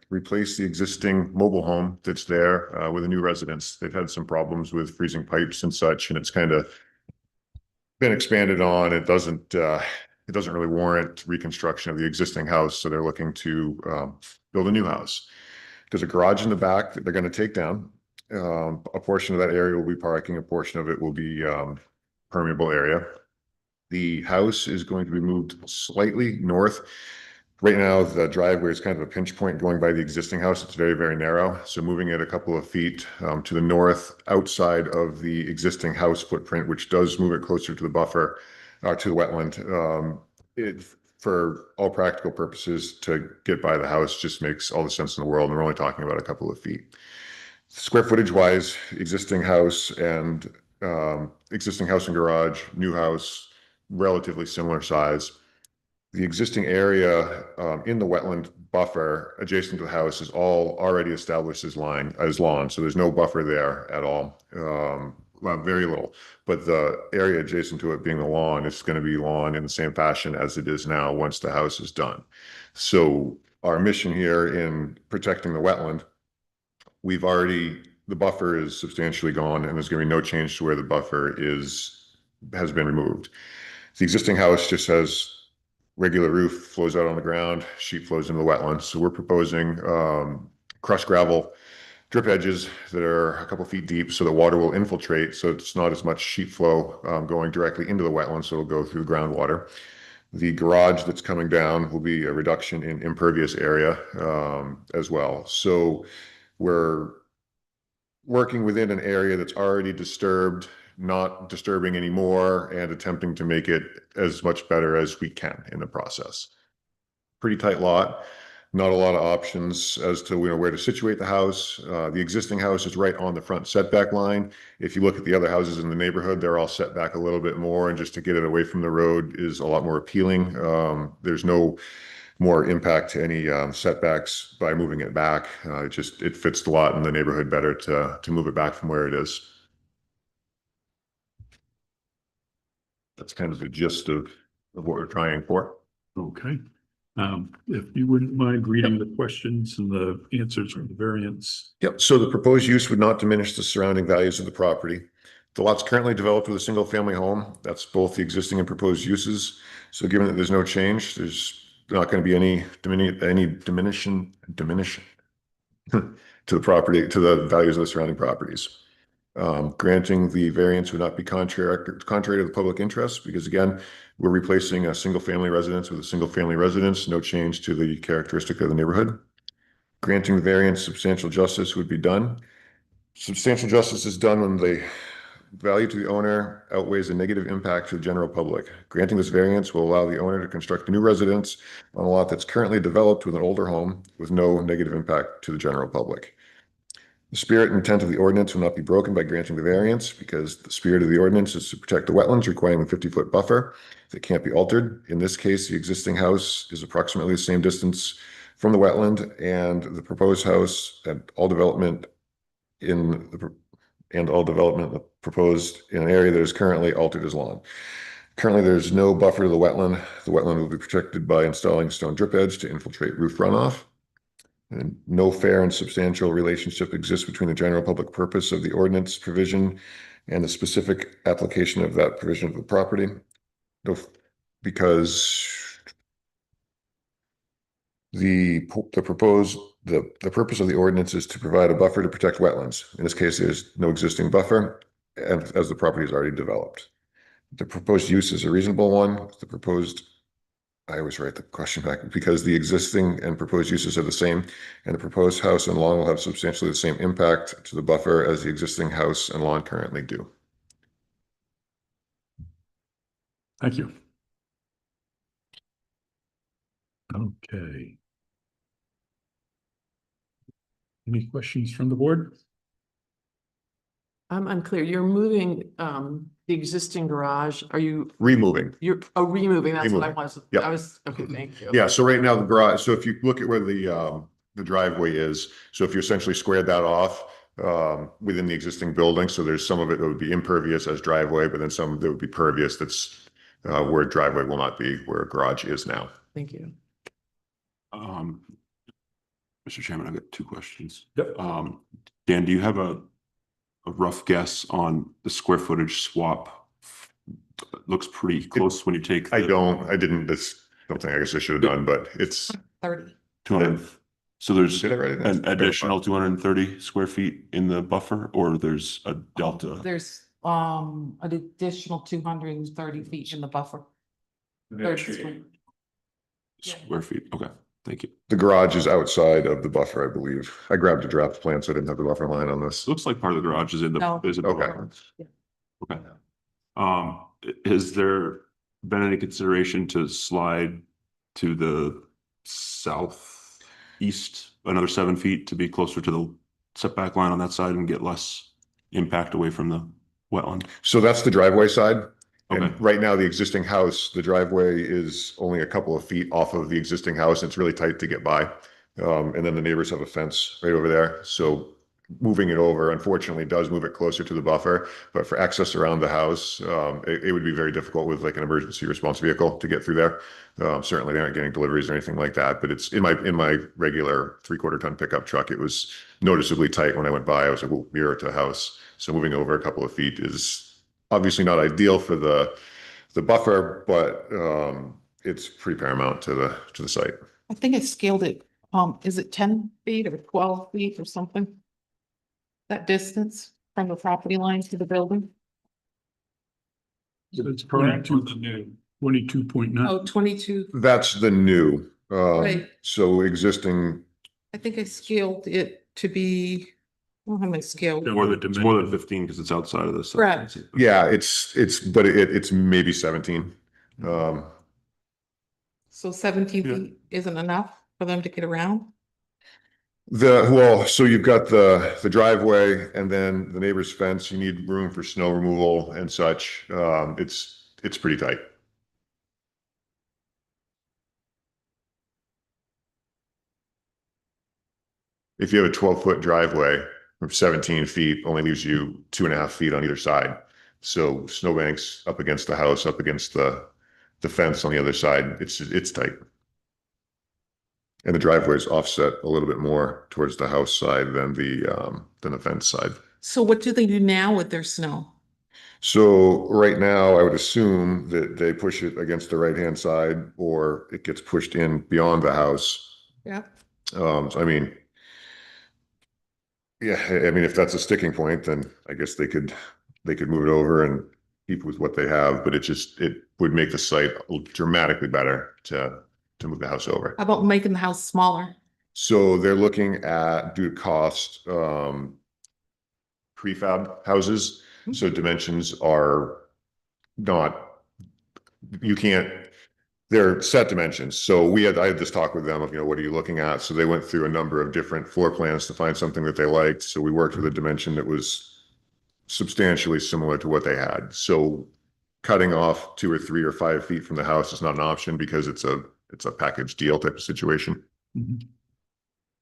replace the existing mobile home that's there with a new residence. They've had some problems with freezing pipes and such, and it's kind of been expanded on. It doesn't really warrant reconstruction of the existing house, so they're looking to build a new house. There's a garage in the back that they're going to take down. A portion of that area will be parking, a portion of it will be permeable area. The house is going to be moved slightly north. Right now, the driveway is kind of a pinch point going by the existing house. It's very, very narrow. So moving it a couple of feet to the north outside of the existing house footprint, which does move it closer to the buffer, to the wetland. For all practical purposes, to get by the house just makes all the sense in the world. And we're only talking about a couple of feet. Square footage wise, existing house and garage, new house, relatively similar size. The existing area in the wetland buffer adjacent to the house is all already established as lawn. So there's no buffer there at all. Well, very little, but the area adjacent to it being the lawn is going to be lawn in the same fashion as it is now once the house is done. So our mission here in protecting the wetland, the buffer is substantially gone and there's going to be no change to where the buffer has been removed. The existing house just has regular roof, flows out on the ground, sheet flows into the wetlands. So we're proposing crushed gravel drip edges that are a couple feet deep so the water will infiltrate. So it's not as much sheet flow going directly into the wetlands. So it'll go through groundwater. The garage that's coming down will be a reduction in impervious area as well. So we're working within an area that's already disturbed, not disturbing anymore, and attempting to make it as much better as we can in the process. Pretty tight lot, not a lot of options as to where to situate the house. The existing house is right on the front setback line. If you look at the other houses in the neighborhood, they're all set back a little bit more, and just to get it away from the road is a lot more appealing. There's no more impact to any setbacks by moving it back. It fits the lot in the neighborhood better to move it back from where it is. That's kind of the gist of what we're trying for. Okay. If you wouldn't mind reading the questions and the answers from the variance. Yep. So the proposed use would not diminish the surrounding values of the property. The lot's currently developed with a single family home. That's both the existing and proposed uses. So given that there's no change, there's not going to be any diminishing to the property, to the values of the surrounding properties. Granting the variance would not be contrary to the public interest, because again, we're replacing a single family residence with a single family residence, no change to the characteristic of the neighborhood. Granting the variance, substantial justice would be done. Substantial justice is done when the value to the owner outweighs the negative impact to the general public. Granting this variance will allow the owner to construct a new residence on a lot that's currently developed with an older home with no negative impact to the general public. The spirit and intent of the ordinance will not be broken by granting the variance, because the spirit of the ordinance is to protect the wetlands, requiring a 50-foot buffer that can't be altered. In this case, the existing house is approximately the same distance from the wetland, and the proposed house and all development proposed in an area that is currently altered as lawn. Currently, there's no buffer to the wetland. The wetland will be protected by installing stone drip edge to infiltrate roof runoff. And no fair and substantial relationship exists between the general public purpose of the ordinance provision and the specific application of that provision of the property. Because the purpose of the ordinance is to provide a buffer to protect wetlands. In this case, there's no existing buffer, as the property is already developed. The proposed use is a reasonable one. I always write the question back, because the existing and proposed uses are the same, and the proposed house and lawn will have substantially the same impact to the buffer as the existing house and lawn currently do. Thank you. Okay. Any questions from the board? I'm unclear. You're moving the existing garage. Are you Removing. removing? That's what I Removing. was. Yep. I was okay. Thank you. Yeah. So right now the garage. So if you look at where the driveway is, so if you essentially squared that off, within the existing building. So there's some of it that would be impervious as driveway, but then some that would be pervious that's where a driveway will not be, where a garage is now. Thank you. Mr. Chairman, I've got two questions. Yep. Dan, do you have a rough guess on the square footage swap? It looks pretty close when you take. I didn't, that's something I guess I should have done, but it's 30. 200. So there's Did I write it an down? additional 230 square feet in the buffer, or there's a delta? There's an additional 230 feet in the buffer. 30 square feet. Okay, thank you. The garage is outside of the buffer, I believe. I grabbed a draft plan, so I didn't have the buffer line on this. Looks like part of the garage is in the. No. Is in the Okay. buffer. Okay. Has there been any consideration to slide to the southeast another 7 feet to be closer to the setback line on that side and get less impact away from the wetland? So that's the driveway side. Okay. And right now, the existing house, the driveway is only a couple of feet off of the existing house. It's really tight to get by. And then the neighbors have a fence right over there. So moving it over, unfortunately, does move it closer to the buffer. But for access around the house, it would be very difficult with like an emergency response vehicle to get through there. Certainly, they aren't getting deliveries or anything like that. But it's in my regular 3/4 ton pickup truck. It was noticeably tight when I went by. I was like, well, mirror to house. So moving over a couple of feet is obviously not ideal for the buffer, but it's pretty paramount to the site. I think I scaled it, is it 10 feet or 12 feet or something? That distance from the property line to the building? It's 22.9. Oh, 22. That's the new. Right. So existing. I think I scaled it to be, I don't have my scale. It's more than 15 because it's outside of this. Correct. Yeah, it's maybe 17. So 17 feet isn't enough for them to get around? So you've got the driveway and then the neighbor's fence. You need room for snow removal and such. It's pretty tight. If you have a 12-foot driveway from 17 feet, only leaves you 2.5 feet on either side. So snowbanks up against the house, up against the fence on the other side, it's tight. And the driveway is offset a little bit more towards the house side than the fence side. So what do they do now with their snow? So right now, I would assume that they push it against the right-hand side or it gets pushed in beyond the house. Yeah. So I mean, yeah, I mean, if that's a sticking point, then I guess they could move it over and keep with what they have, but it would make the site dramatically better to move the house over. How about making the house smaller? So they're looking at, due to cost, prefab houses. So dimensions are not, they're set dimensions. So I had this talk with them of, what are you looking at? So they went through a number of different floor plans to find something that they liked. So we worked with a dimension that was substantially similar to what they had. So cutting off 2 or 3 or 5 feet from the house is not an option because it's a package deal type of situation.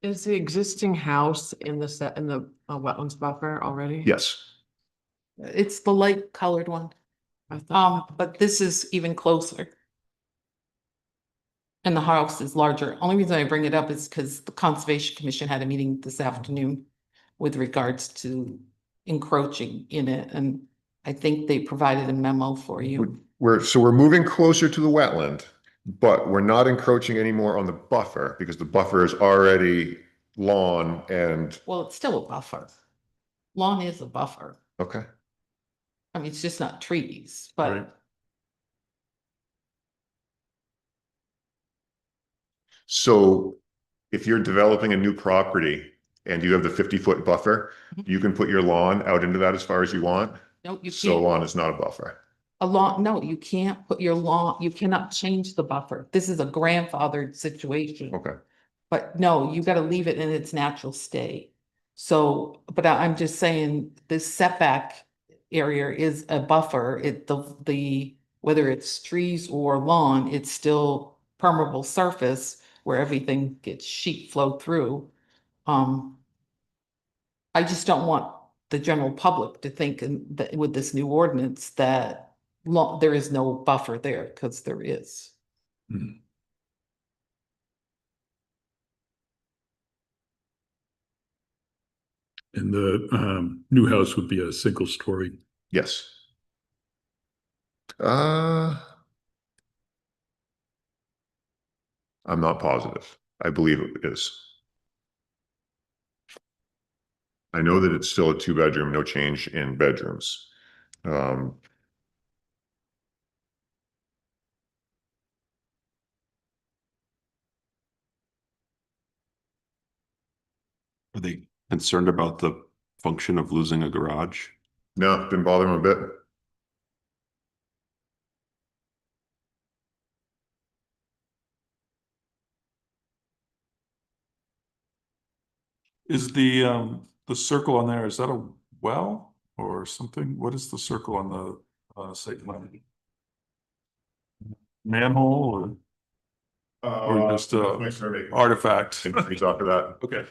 Is the existing house in the wetlands buffer already? Yes. It's the light colored one. But this is even closer. And the house is larger. Only reason I bring it up is because the Conservation Commission had a meeting this afternoon with regards to encroaching in it, and I think they provided a memo for you. We're moving closer to the wetland, but we're not encroaching anymore on the buffer because the buffer is already lawn and. Well, it's still a buffer. Lawn is a buffer. Okay. I mean, it's just not trees, but. Right. So if you're developing a new property and you have the 50-foot buffer, you can put your lawn out into that as far as you want. No, you So can't. lawn is not a buffer. A lawn, no, you can't put your lawn, you cannot change the buffer. This is a grandfathered situation. Okay. But no, you gotta leave it in its natural state. So, but I'm just saying, this setback area is a buffer. Whether it's trees or lawn, it's still permeable surface where everything gets sheet flowed through. I just don't want the general public to think that with this new ordinance that there is no buffer there, because there is. Hmm. And the new house would be a single story. Yes. I'm not positive. I believe it is. I know that it's still a 2-bedroom, no change in bedrooms. Are they concerned about the function of losing a garage? No, didn't bother them a bit. Is the circle on there, is that a well or something? What is the circle on the site plan? Manhole or just My survey. artifact? He's off of that. Okay.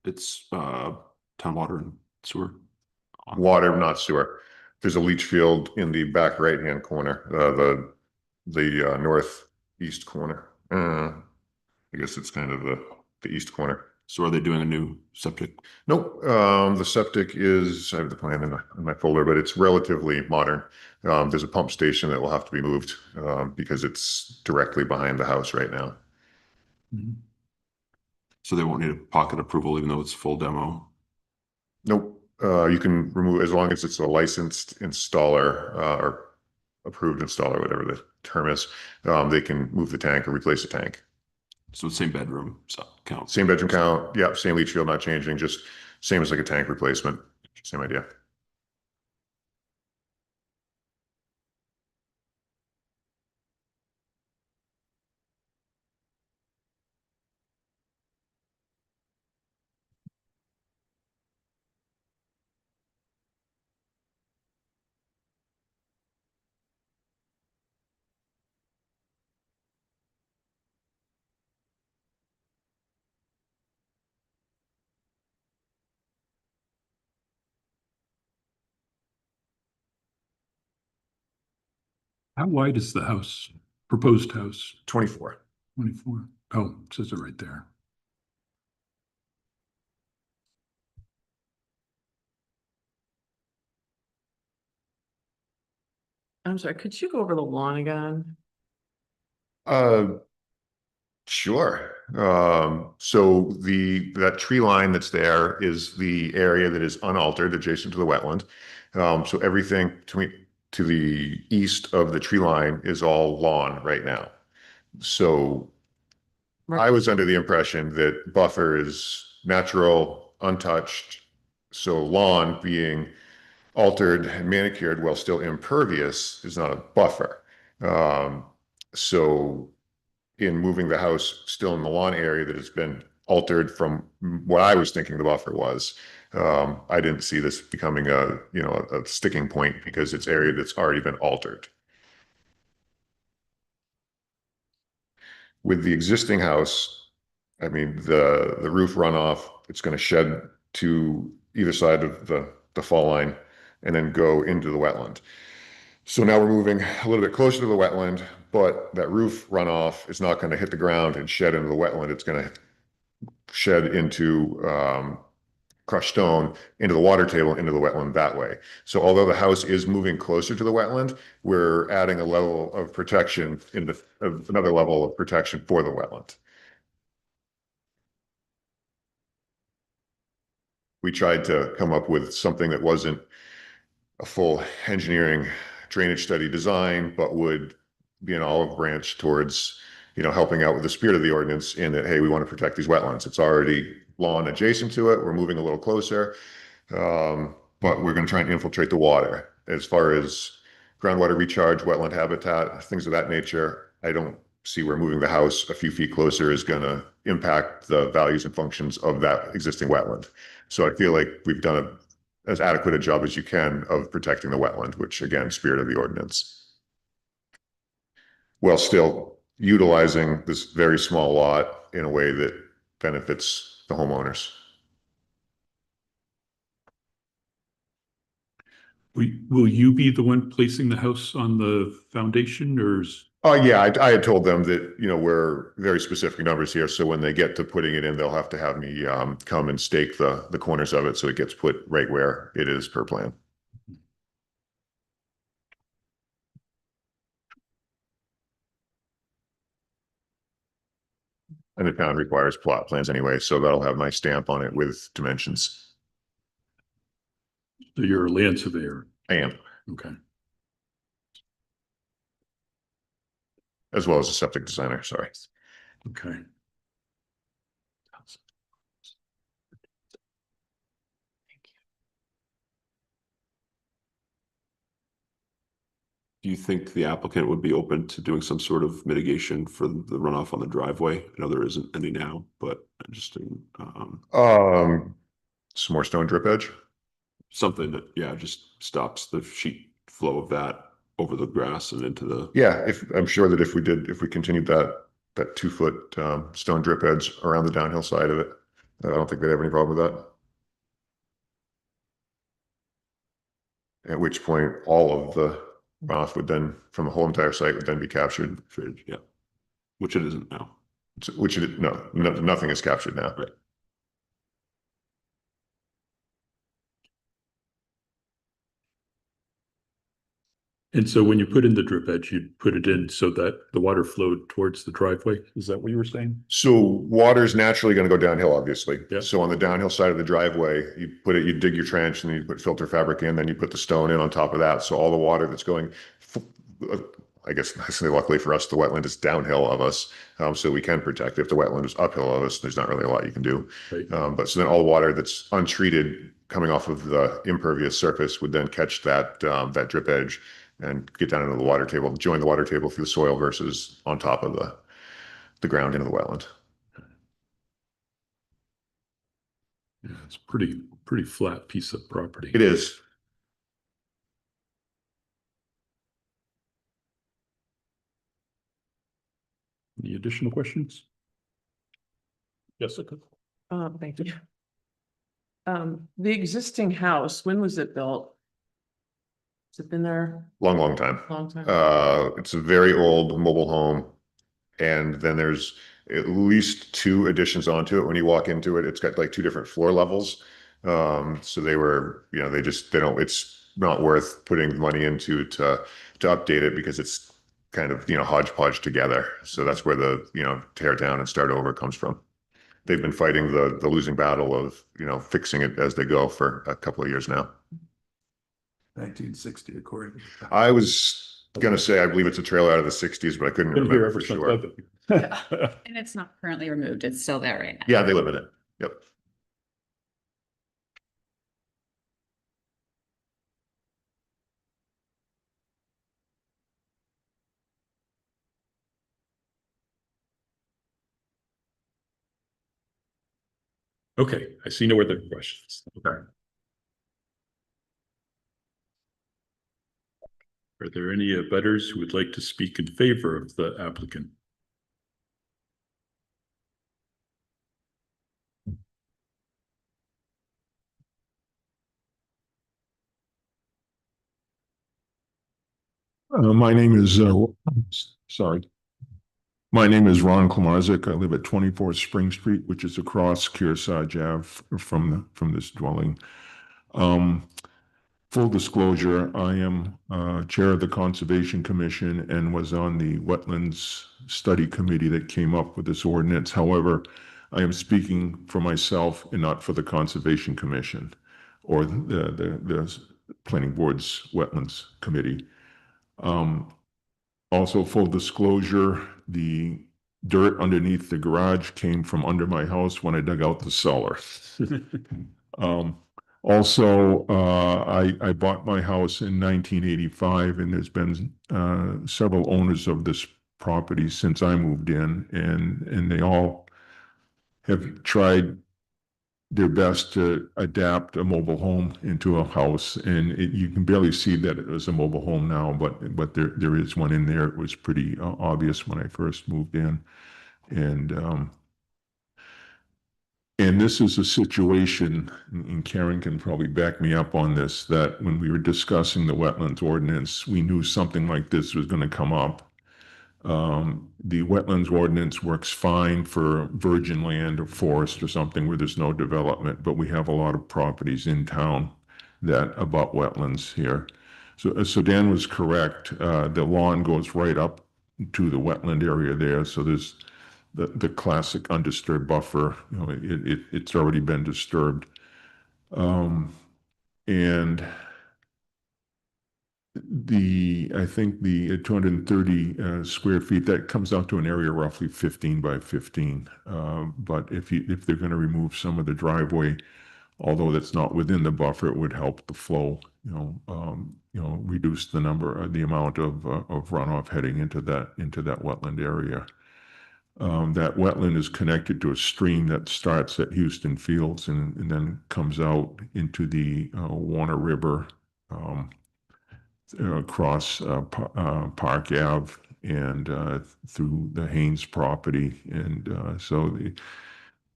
It's town water and sewer. Water, not sewer. There's a leach field in the back right-hand corner, the northeast corner. I guess it's kind of the east corner. So are they doing a new septic? Nope. The septic is, I have the plan in my folder, but it's relatively modern. There's a pump station that will have to be moved because it's directly behind the house right now. Mhm. So they won't need a pocket approval even though it's full demo? Nope. You can remove as long as it's a licensed installer or approved installer, whatever the term is. They can move the tank or replace the tank. So the same bedroom count? Same bedroom count. Yeah, same leach field, not changing, just same as like a tank replacement. Same idea. How wide is the house, proposed house? 24. 24. Oh, it says it right there. I'm sorry, could you go over the lawn again? Sure. So that tree line that's there is the area that is unaltered adjacent to the wetland. So everything to the east of the tree line is all lawn right now. So I was under the impression that buffer is natural, untouched. So lawn being altered and manicured while still impervious is not a buffer. So in moving the house still in the lawn area that has been altered from what I was thinking the buffer was, I didn't see this becoming a sticking point because it's area that's already been altered. With the existing house, I mean, the roof runoff, it's going to shed to either side of the fall line and then go into the wetland. So now we're moving a little bit closer to the wetland, but that roof runoff is not going to hit the ground and shed into the wetland. It's going to shed into crushed stone into the water table, into the wetland that way. So although the house is moving closer to the wetland, we're adding a level of protection another level of protection for the wetland. We tried to come up with something that wasn't a full engineering drainage study design, but would be an olive branch towards, helping out with the spirit of the ordinance in that, hey, we want to protect these wetlands. It's already lawn adjacent to it. We're moving a little closer, but we're going to try and infiltrate the water. As far as groundwater recharge, wetland habitat, things of that nature, I don't see where moving the house a few feet closer is going to impact the values and functions of that existing wetland. So I feel like we've done as adequate a job as you can of protecting the wetland, which again, spirit of the ordinance. while still utilizing this very small lot in a way that benefits the homeowners. Will you be the one placing the house on the foundation, or is? Oh, yeah, I had told them that, you know, we're very specific numbers here, so when they get to putting it in, they'll have to have me come and stake the corners of it so it gets put right where it is per plan. And the town requires plot plans anyway, so that'll have my stamp on it with dimensions. So you're a land surveyor? I am, Okay. as well as a septic designer, sorry. Okay. Do you think the applicant would be open to doing some sort of mitigation for the runoff on the driveway? I know there isn't any now, but just Some more stone drip edge. something that, yeah, just stops the sheet flow of that over the grass and into the. Yeah, I'm sure that if we continued that 2-foot stone drip edge around the downhill side of it, I don't think they'd have any problem with that. At which point, all of the runoff would then, from the whole entire site, would then be captured. Yeah, which it isn't now. Nothing is captured now. Right. And so when you put in the drip edge, you put it in so that the water flowed towards the driveway? Is that what you were saying? So water's naturally going to go downhill, obviously. Yeah. So on the downhill side of the driveway, you dig your trench and then you put filter fabric in, then you put the stone in on top of that. So all the water that's going, I guess, luckily for us, the wetland is downhill of us. So we can protect. If the wetland is uphill of us, there's not really a lot you can do. Right. But so then all the water that's untreated coming off of the impervious surface would then catch that drip edge and get down into the water table, join the water table through the soil versus on top of the ground into the wetland. Yeah, it's pretty flat piece of property. It is. Any additional questions? Jessica? Thank you. The existing house, when was it built? Has it been there Long time. a long time? It's a very old mobile home. And then there's at least 2 additions onto it. When you walk into it, it's got like 2 different floor levels. So they were, you know, it's not worth putting money into to update it because it's kind of, you know, hodgepodge together. So that's where the, you know, tear down and start over comes from. They've been fighting the losing battle of, you know, fixing it as they go for a couple of years now. 1960, according. I was gonna say, I believe it's a trailer out of the 60s, but I couldn't Been here remember ever for since sure. I've been here. And it's not currently removed. It's still there right now. Yeah, they live in it. Yep. Okay, I see no other questions. Okay. Are there any abutters who would like to speak in favor of the applicant? My name is, sorry. My name is Ron Klamarzik. I live at 24 Spring Street, which is across Kearsarge Ave from this dwelling. Full disclosure, I am chair of the Conservation Commission and was on the Wetlands Study Committee that came up with this ordinance. However, I am speaking for myself and not for the Conservation Commission or the Planning Board's Wetlands Committee. Also, full disclosure, the dirt underneath the garage came from under my house when I dug out the cellar. Also, I bought my house in 1985, and there's been several owners of this property since I moved in, and they all have tried their best to adapt a mobile home into a house, and you can barely see that it was a mobile home now, but there is one in there. It was pretty obvious when I first moved in, and this is a situation, and Karen can probably back me up on this, that when we were discussing the wetlands ordinance, we knew something like this was going to come up. The wetlands ordinance works fine for virgin land or forest or something where there's no development, but we have a lot of properties in town that abut wetlands here. So Dan was correct. The lawn goes right up to the wetland area there. So there's the classic undisturbed buffer. You know, it's already been disturbed. And I think the 230 square feet, that comes out to an area roughly 15 by 15. But if they're going to remove some of the driveway, although that's not within the buffer, it would help the flow. Reduce the amount of runoff heading into that wetland area. That wetland is connected to a stream that starts at Houston Fields and then comes out into the Warner River. Across Park Ave and through the Haynes property. And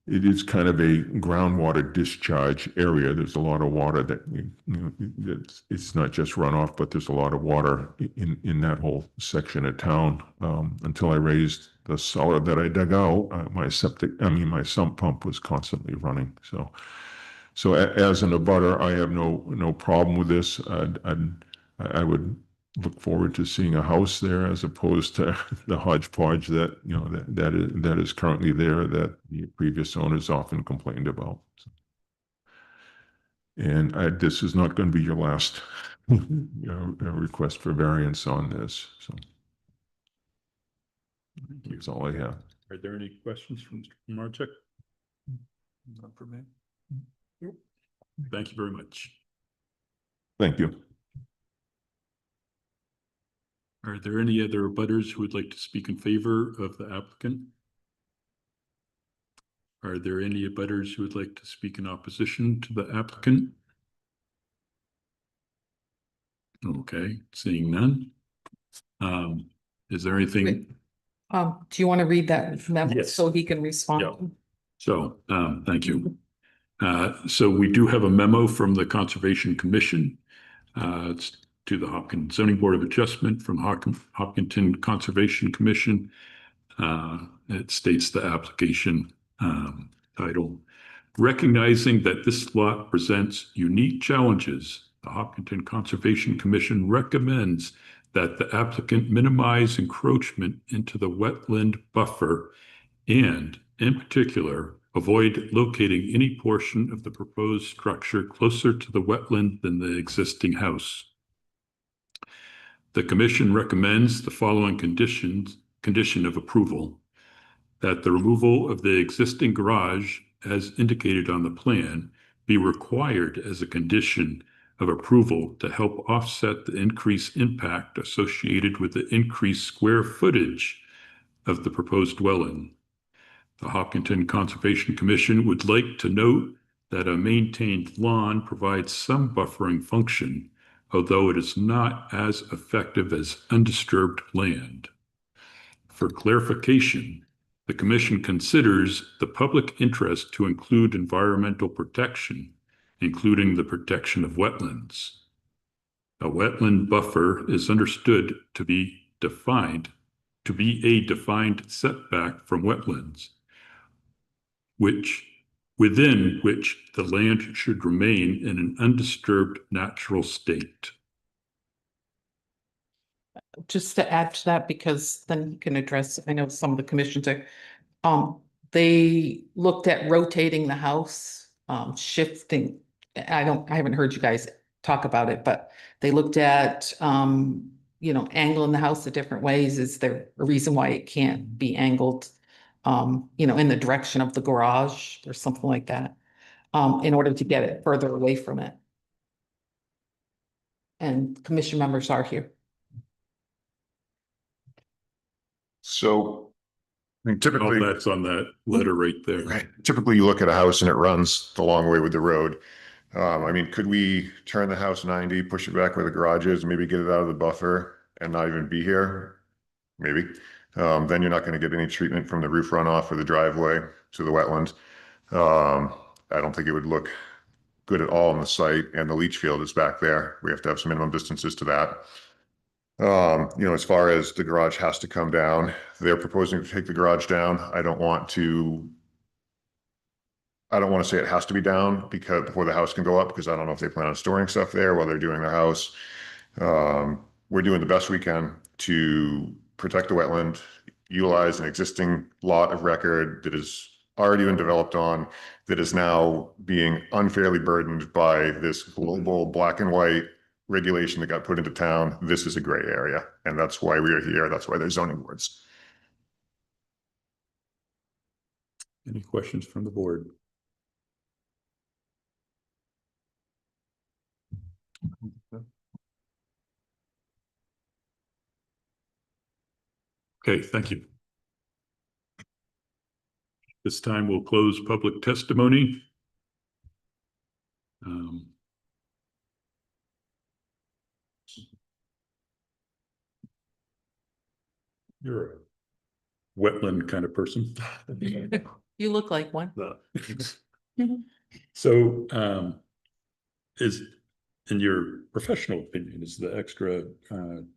it is kind of a groundwater discharge area. There's a lot of water that, it's not just runoff, but there's a lot of water in that whole section of town. Until I raised the cellar that I dug out, my sump pump was constantly running. So as an abutter, I have no problem with this. I would look forward to seeing a house there as opposed to the hodgepodge that is currently there that the previous owners often complained about. And this is not going to be your last request for variance on this. So that's all I have. Are there any questions from Mr. Marchek? Not for me. Thank you very much. Thank you. Are there any other abutters who would like to speak in favor of the applicant? Are there any abutters who would like to speak in opposition to the applicant? Okay, seeing none. Is there anything? Do you want to read that memo Yes. so he can respond? Yeah. So, thank you. So we do have a memo from the Conservation Commission. It's to the Hopkins Zoning Board of Adjustment from Hopkinton Conservation Commission. It states the application title. Recognizing that this lot presents unique challenges, the Hopkinton Conservation Commission recommends that the applicant minimize encroachment into the wetland buffer and, in particular, avoid locating any portion of the proposed structure closer to the wetland than the existing house. The Commission recommends the following condition of approval: that the removal of the existing garage, as indicated on the plan, be required as a condition of approval to help offset the increased impact associated with the increased square footage of the proposed dwelling. The Hopkinton Conservation Commission would like to note that a maintained lawn provides some buffering function, although it is not as effective as undisturbed land. For clarification, the Commission considers the public interest to include environmental protection, including the protection of wetlands. A wetland buffer is understood to be a defined setback from wetlands, within which the land should remain in an undisturbed natural state. Just to add to that, because then you can address, I know some of the commissions are, they looked at rotating the house, shifting. I haven't heard you guys talk about it, but they looked at, angling the house the different ways. Is there a reason why it can't be angled, in the direction of the garage or something like that, in order to get it further away from it? And commission members are here. So I mean, All typically, that's on that letter right there. right, typically you look at a house and it runs the long way with the road. I mean, could we turn the house 90, push it back where the garage is, maybe get it out of the buffer and not even be here? Maybe. Then you're not going to get any treatment from the roof runoff or the driveway to the wetland. I don't think it would look good at all on the site, and the leach field is back there. We have to have some minimum distances to that. You know, as far as the garage has to come down, they're proposing to take the garage down. I don't want to say it has to be down because before the house can go up, because I don't know if they plan on storing stuff there while they're doing their house. We're doing the best we can to protect the wetland, utilize an existing lot of record that is already been developed on, that is now being unfairly burdened by this global black and white regulation that got put into town. This is a gray area, and that's why we are here. That's why there's zoning boards. Any questions from the board? Okay, thank you. This time we'll close public testimony. You're a wetland kind of person. You look like one. So, is, in your professional opinion, is the extra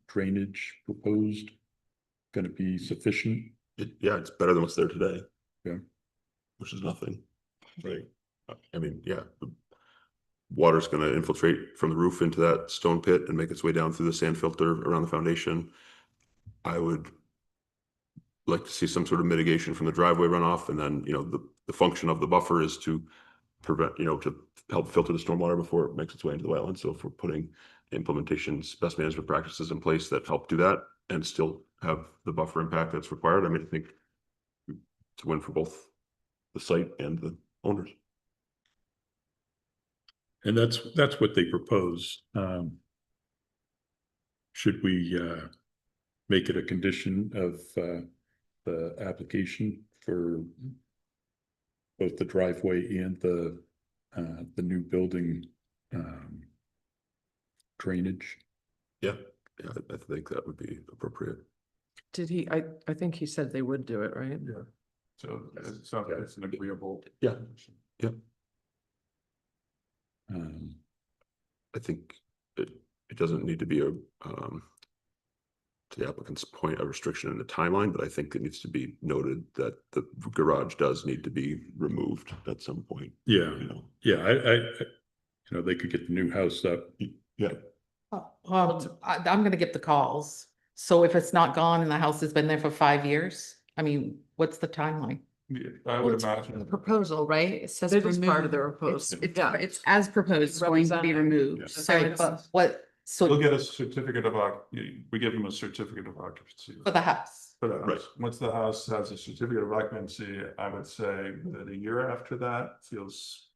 drainage proposed going to be sufficient? Yeah, it's better than what's there today. Yeah. Which is nothing, right? I mean, yeah, the water's gonna infiltrate from the roof into that stone pit and make its way down through the sand filter around the foundation. I would like to see some sort of mitigation from the driveway runoff, and then, you know, the function of the buffer is to prevent, you know, to help filter the stormwater before it makes its way into the wetland. So if we're putting implementations, best management practices in place that help do that and still have the buffer impact that's required, I mean, I think it's a win for both the site and the owners. And that's what they propose. Should we make it a condition of the application for both the driveway and the new building drainage? Yeah, I think that would be appropriate. Did he, I think he said they would do it, right? Yeah. So it sounds like it's an agreeable. Yeah. Yeah. I think it doesn't need to be a, to the applicant's point, a restriction in the timeline, but I think it needs to be noted that the garage does need to be removed at some point. Yeah, you know? yeah, I you know, they could get the new house up. Yeah. I'm gonna get the calls. So if it's not gone and the house has been there for 5 years, I mean, what's the timeline? Yeah, I would imagine. The proposal, right? It says. It is part of remove. the proposed. It's as proposed, it's going to be removed. So Right, it's, but what, You'll so get a certificate of, we give them a certificate of occupancy. for the house? For the house. Right. Once the house has a certificate of occupancy, I would say that a year after that feels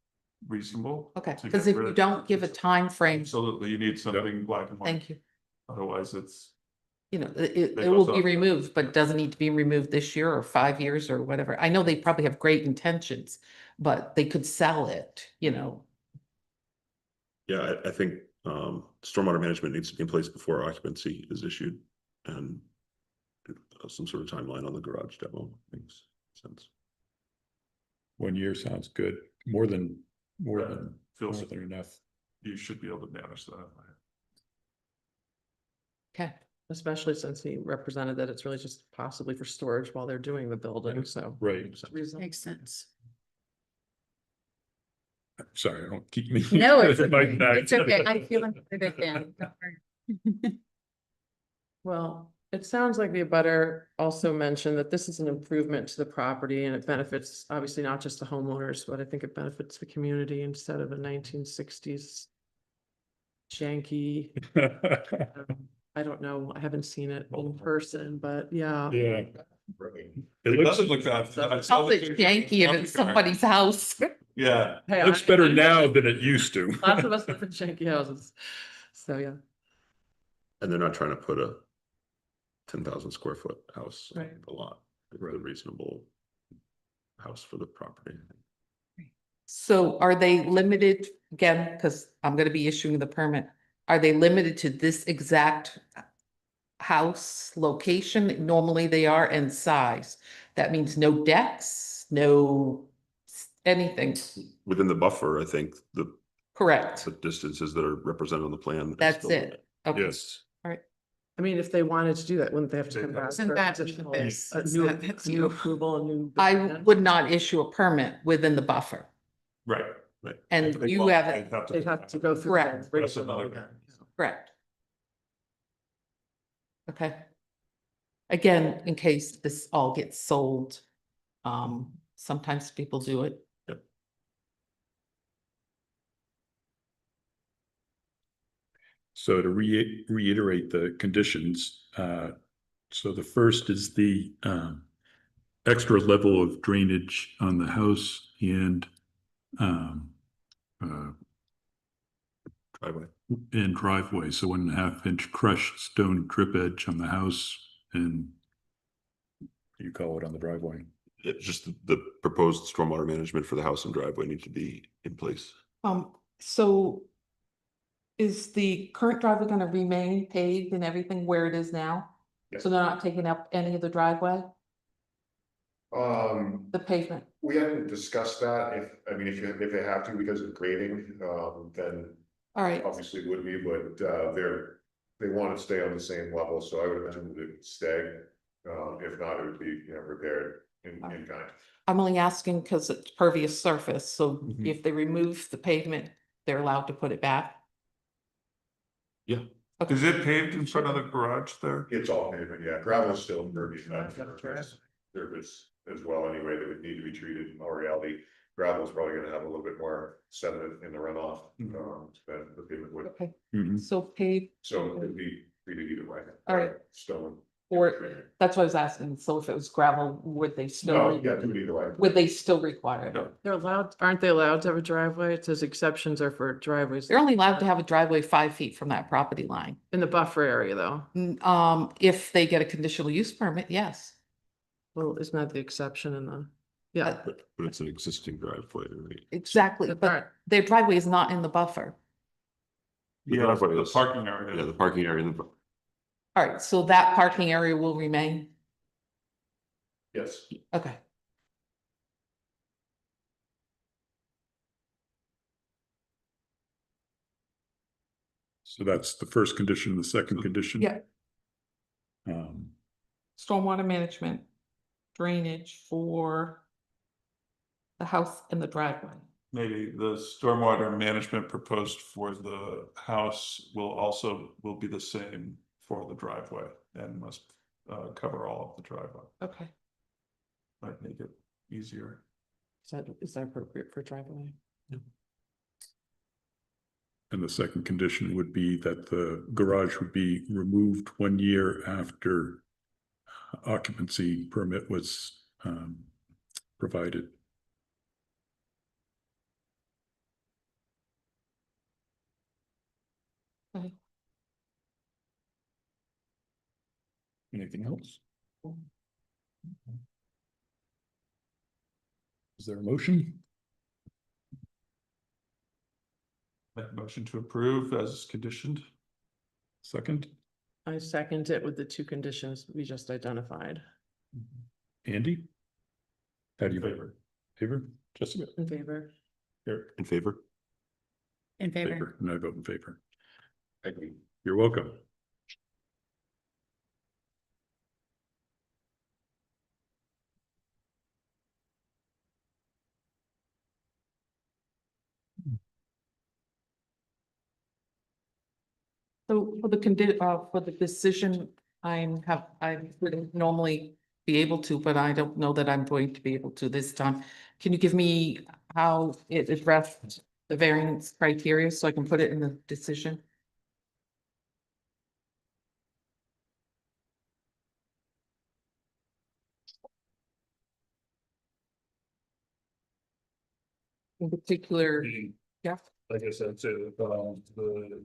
reasonable. Okay, to because get if rid you of- don't give a time frame, Absolutely, you need something black and white. thank you. Otherwise, it's. You know, They it goes will be up. removed, but doesn't need to be removed this year or 5 years or whatever. I know they probably have great intentions, but they could sell it, you know. Yeah, I think stormwater management needs to be in place before occupancy is issued, and some sort of timeline on the garage demo makes sense. 1 year sounds good. More than Feels enough. you should be able to manage that. Okay. Especially since he represented that it's really just possibly for storage while they're doing the building, so. Right. makes sense. Sorry, I don't keep me. No, it's my okay. back. It's okay. I feel like a big fan. Don't worry. Well, it sounds like the abutter also mentioned that this is an improvement to the property and it benefits obviously not just the homeowners, but I think it benefits the community instead of a 1960s janky. I don't know. I haven't seen it in person, but yeah. Yeah. It doesn't look that. Sounds like janky if it's somebody's house. Yeah. Hey, Looks better now than it used to. Lots of us live in janky houses. So yeah. And they're not trying to put a 10,000 square foot house on Right. the lot. a rather reasonable house for the property. So are they limited, again, because I'm gonna be issuing the permit, are they limited to this exact house location? Normally they are, and size. That means no decks, no anything, Within the buffer, I think the correct? distances that are represented on the plan. is That's still- it. Okay. Yes. I mean, if they wanted to do that, wouldn't they have to come back? Isn't for that additional- this? a Is new, that- new approval, a new. I would not issue a permit within the buffer, Right. Right. and They- you well, haven't, They'd have to go through. Correct. the That's rigmarole another- again. correct. Okay. Again, in case this all gets sold, sometimes people do it. So to reiterate the conditions, so the first is the extra level of drainage on the house and Driveway. driveway, so 1.5 inch crushed stone drip edge on the house and you call it on the driveway. It's just the proposed stormwater management for the house and driveway need to be in place. So is the current driveway gonna remain paved and everything where it is now? So they're not taking up any of the driveway, the pavement? We haven't discussed that. If they have to because of grading, then All right, obviously would be, but they want to stay on the same level, so I would imagine it would stay. If not, it would be, repaired in kind. I'm only asking because it's pervious surface, so Mhm. if they remove the pavement, they're allowed to put it back? Yeah. Okay. Is it paved in front of the garage there? It's all pavement, yeah. Gravel is still impervious. Surface as well, anyway, that would need to be treated. In all reality, gravel is probably gonna have a little bit more sediment in the runoff, than the pavement would. Okay, Mhm. so paved, So it'd be treated either way. All right. Stone. or, that's what I was asking, so if it was gravel, would they still? No, yeah, do it either way. Would they still require it? No. They're allowed, aren't they allowed to have a driveway? It says exceptions are for driveways. They're only allowed to have a driveway 5 feet from that property line. In the buffer area though. If they get a conditional use permit, yes. Well, isn't that the exception in the, yeah. But it's an existing driveway, right? Exactly, Alright. but their driveway is not in the buffer. The Yeah, driveway the is- parking area. Yeah, the parking area in the, All right, so that parking area will remain? Yes. Okay. So that's the first condition, the second condition. Yeah. Um, Stormwater management, drainage for the house and the driveway. Maybe the stormwater management proposed for the house will be the same for the driveway and must cover all of the driveway. Okay. Might make it easier. Is that appropriate for driveway? And the second condition would be that the garage would be removed 1 year after occupancy permit was provided. Okay. Anything else? Is there a motion? Make a motion to approve as conditioned. Second, I second it with the two conditions we just identified. Andy? How do you vote? Favor? Jessica? In favor. Eric? in favor? In favor. Favor, and I vote in favor. Thank you. You're welcome. So for the decision, I would normally be able to, but I don't know that I'm going to be able to this time. Can you give me how it addressed the variance criteria so I can put it in the decision? In particular, yeah, Like I said, the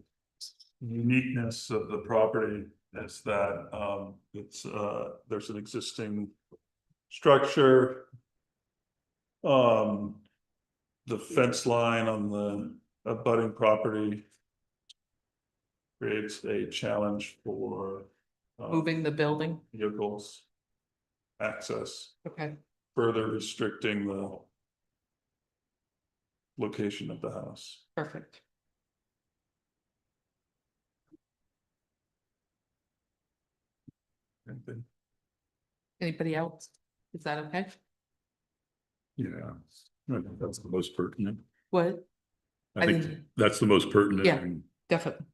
uniqueness of the property is that there's an existing structure. The fence line on the abutting property creates a challenge for Moving the building, vehicles access, okay. further restricting the location of the house. Perfect. Anything? Anybody else? Is that okay? Yeah, I think that's the most pertinent. What? I think that's the most pertinent. Yeah. Definitely.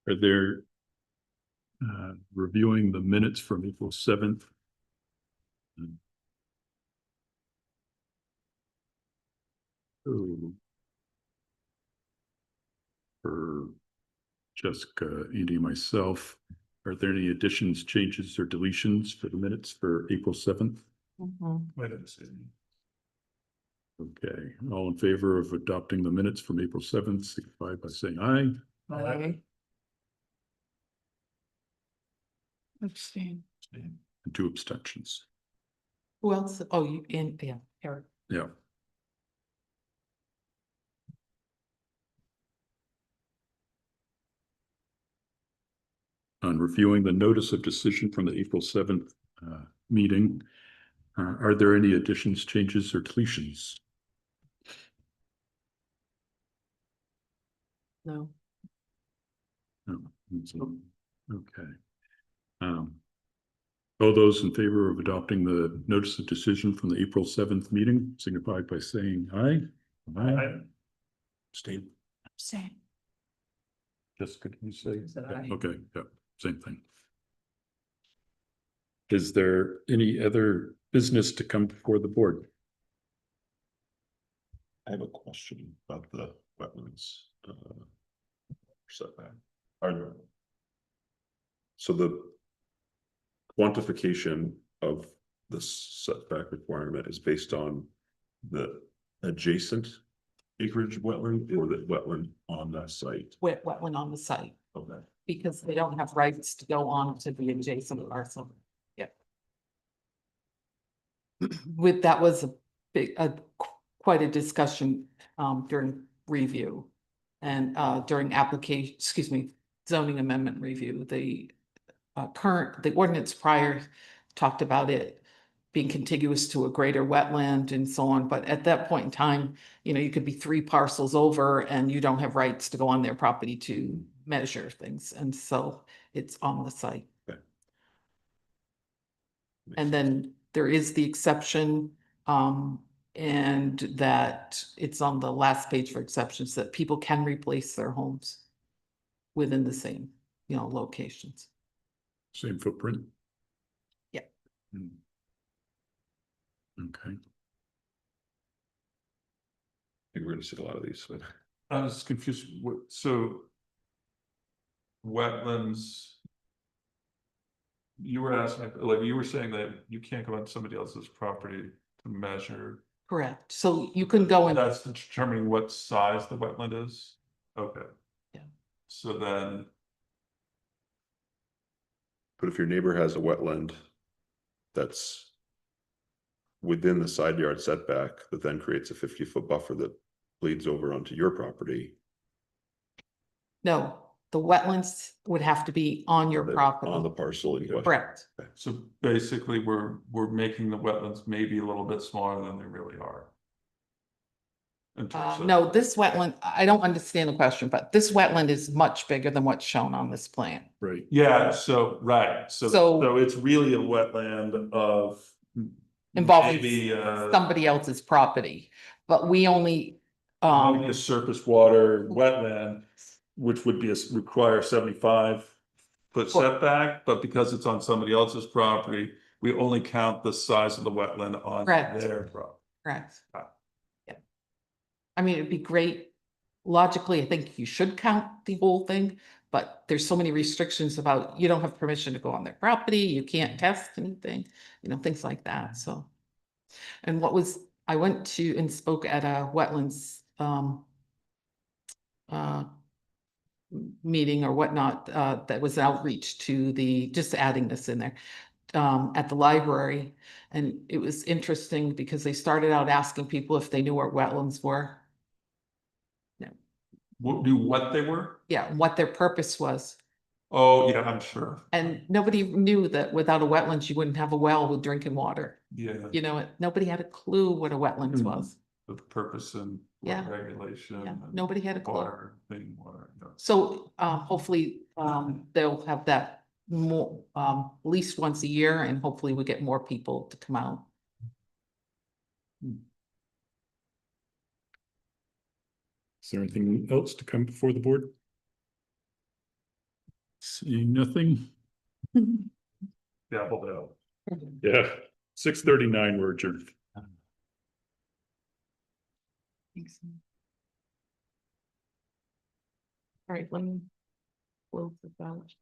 Are there reviewing the minutes from April 7th? For Jessica, Andy, myself, are there any additions, changes, or deletions for the minutes for April 7th? I didn't see any. Okay, all in favor of adopting the minutes from April 7th, signify by saying aye. Aye. Abstain. And 2 abstentions. Who else? Oh, you in, yeah, Eric. Yeah. On reviewing the notice of decision from the April 7th meeting, are there any additions, changes, or deletions? No. No. Okay. All those in favor of adopting the notice of decision from the April 7th meeting signify by saying aye. Aye. Abstain. Abstain. Jessica, can you say? Said Yeah, aye. okay, yeah, same thing. Is there any other business to come before the board? I have a question about the wetlands setback. So the quantification of the setback requirement is based on the adjacent acreage wetland or the wetland on that site? Wetland on the site, Okay. because they don't have rights to go on to the adjacent parcel. Yeah. That was quite a discussion during review. And during application, excuse me, zoning amendment review, the ordinance prior talked about it being contiguous to a greater wetland and so on, but at that point in time, you could be 3 parcels over and you don't have rights to go on their property to measure things, and so it's on the site. Okay. And then there is the exception, and that it's on the last page for exceptions, that people can replace their homes within the same, locations. Same footprint? Yeah. Okay. I think we're gonna see a lot of these, but I was confused, so wetlands. You were asking, like, you were saying that you can't go on somebody else's property to measure. Correct. So you can go in. That's determining what size the wetland is? Okay. Yeah. So then, but if your neighbor has a wetland that's within the side yard setback, that then creates a 50-foot buffer that bleeds over onto your property. No, the wetlands would have to be on your property. On the parcel in question. Correct. so basically, we're making the wetlands maybe a little bit smaller than they really are. In terms of- No, this wetland, I don't understand the question, but this wetland is much bigger than what's shown on this plan. Right. Yeah, so, right, so it's really a wetland of. Involving Maybe, somebody else's property, but we only, only a surface water wetland, which would require 75-foot setback, but because it's on somebody else's property, we only count the size of the wetland on Correct. their property. correct. Ah. Yeah. I mean, it'd be great. Logically, I think you should count the whole thing, but there's so many restrictions about, you don't have permission to go on their property, you can't test anything, things like that, so. And I went to and spoke at a wetlands, meeting or whatnot, that was outreach to the, just adding this in there, at the library. And it was interesting because they started out asking people if they knew where wetlands were. What they were? Yeah, what their purpose was. Oh, yeah, I'm sure. And nobody knew that without a wetlands, you wouldn't have a well with drinking water. Yeah. You know, nobody had a clue what a wetlands was. The purpose and Yeah. regulation. Yeah, and nobody had a clue. Water, clean water. So hopefully they'll have that more, at least once a year, and hopefully we get more people to come out. Is there anything else to come before the board? Seeing nothing? Dabbled out. Yeah, 6:39, we're adjourned. Thanks. All right, let me close this out.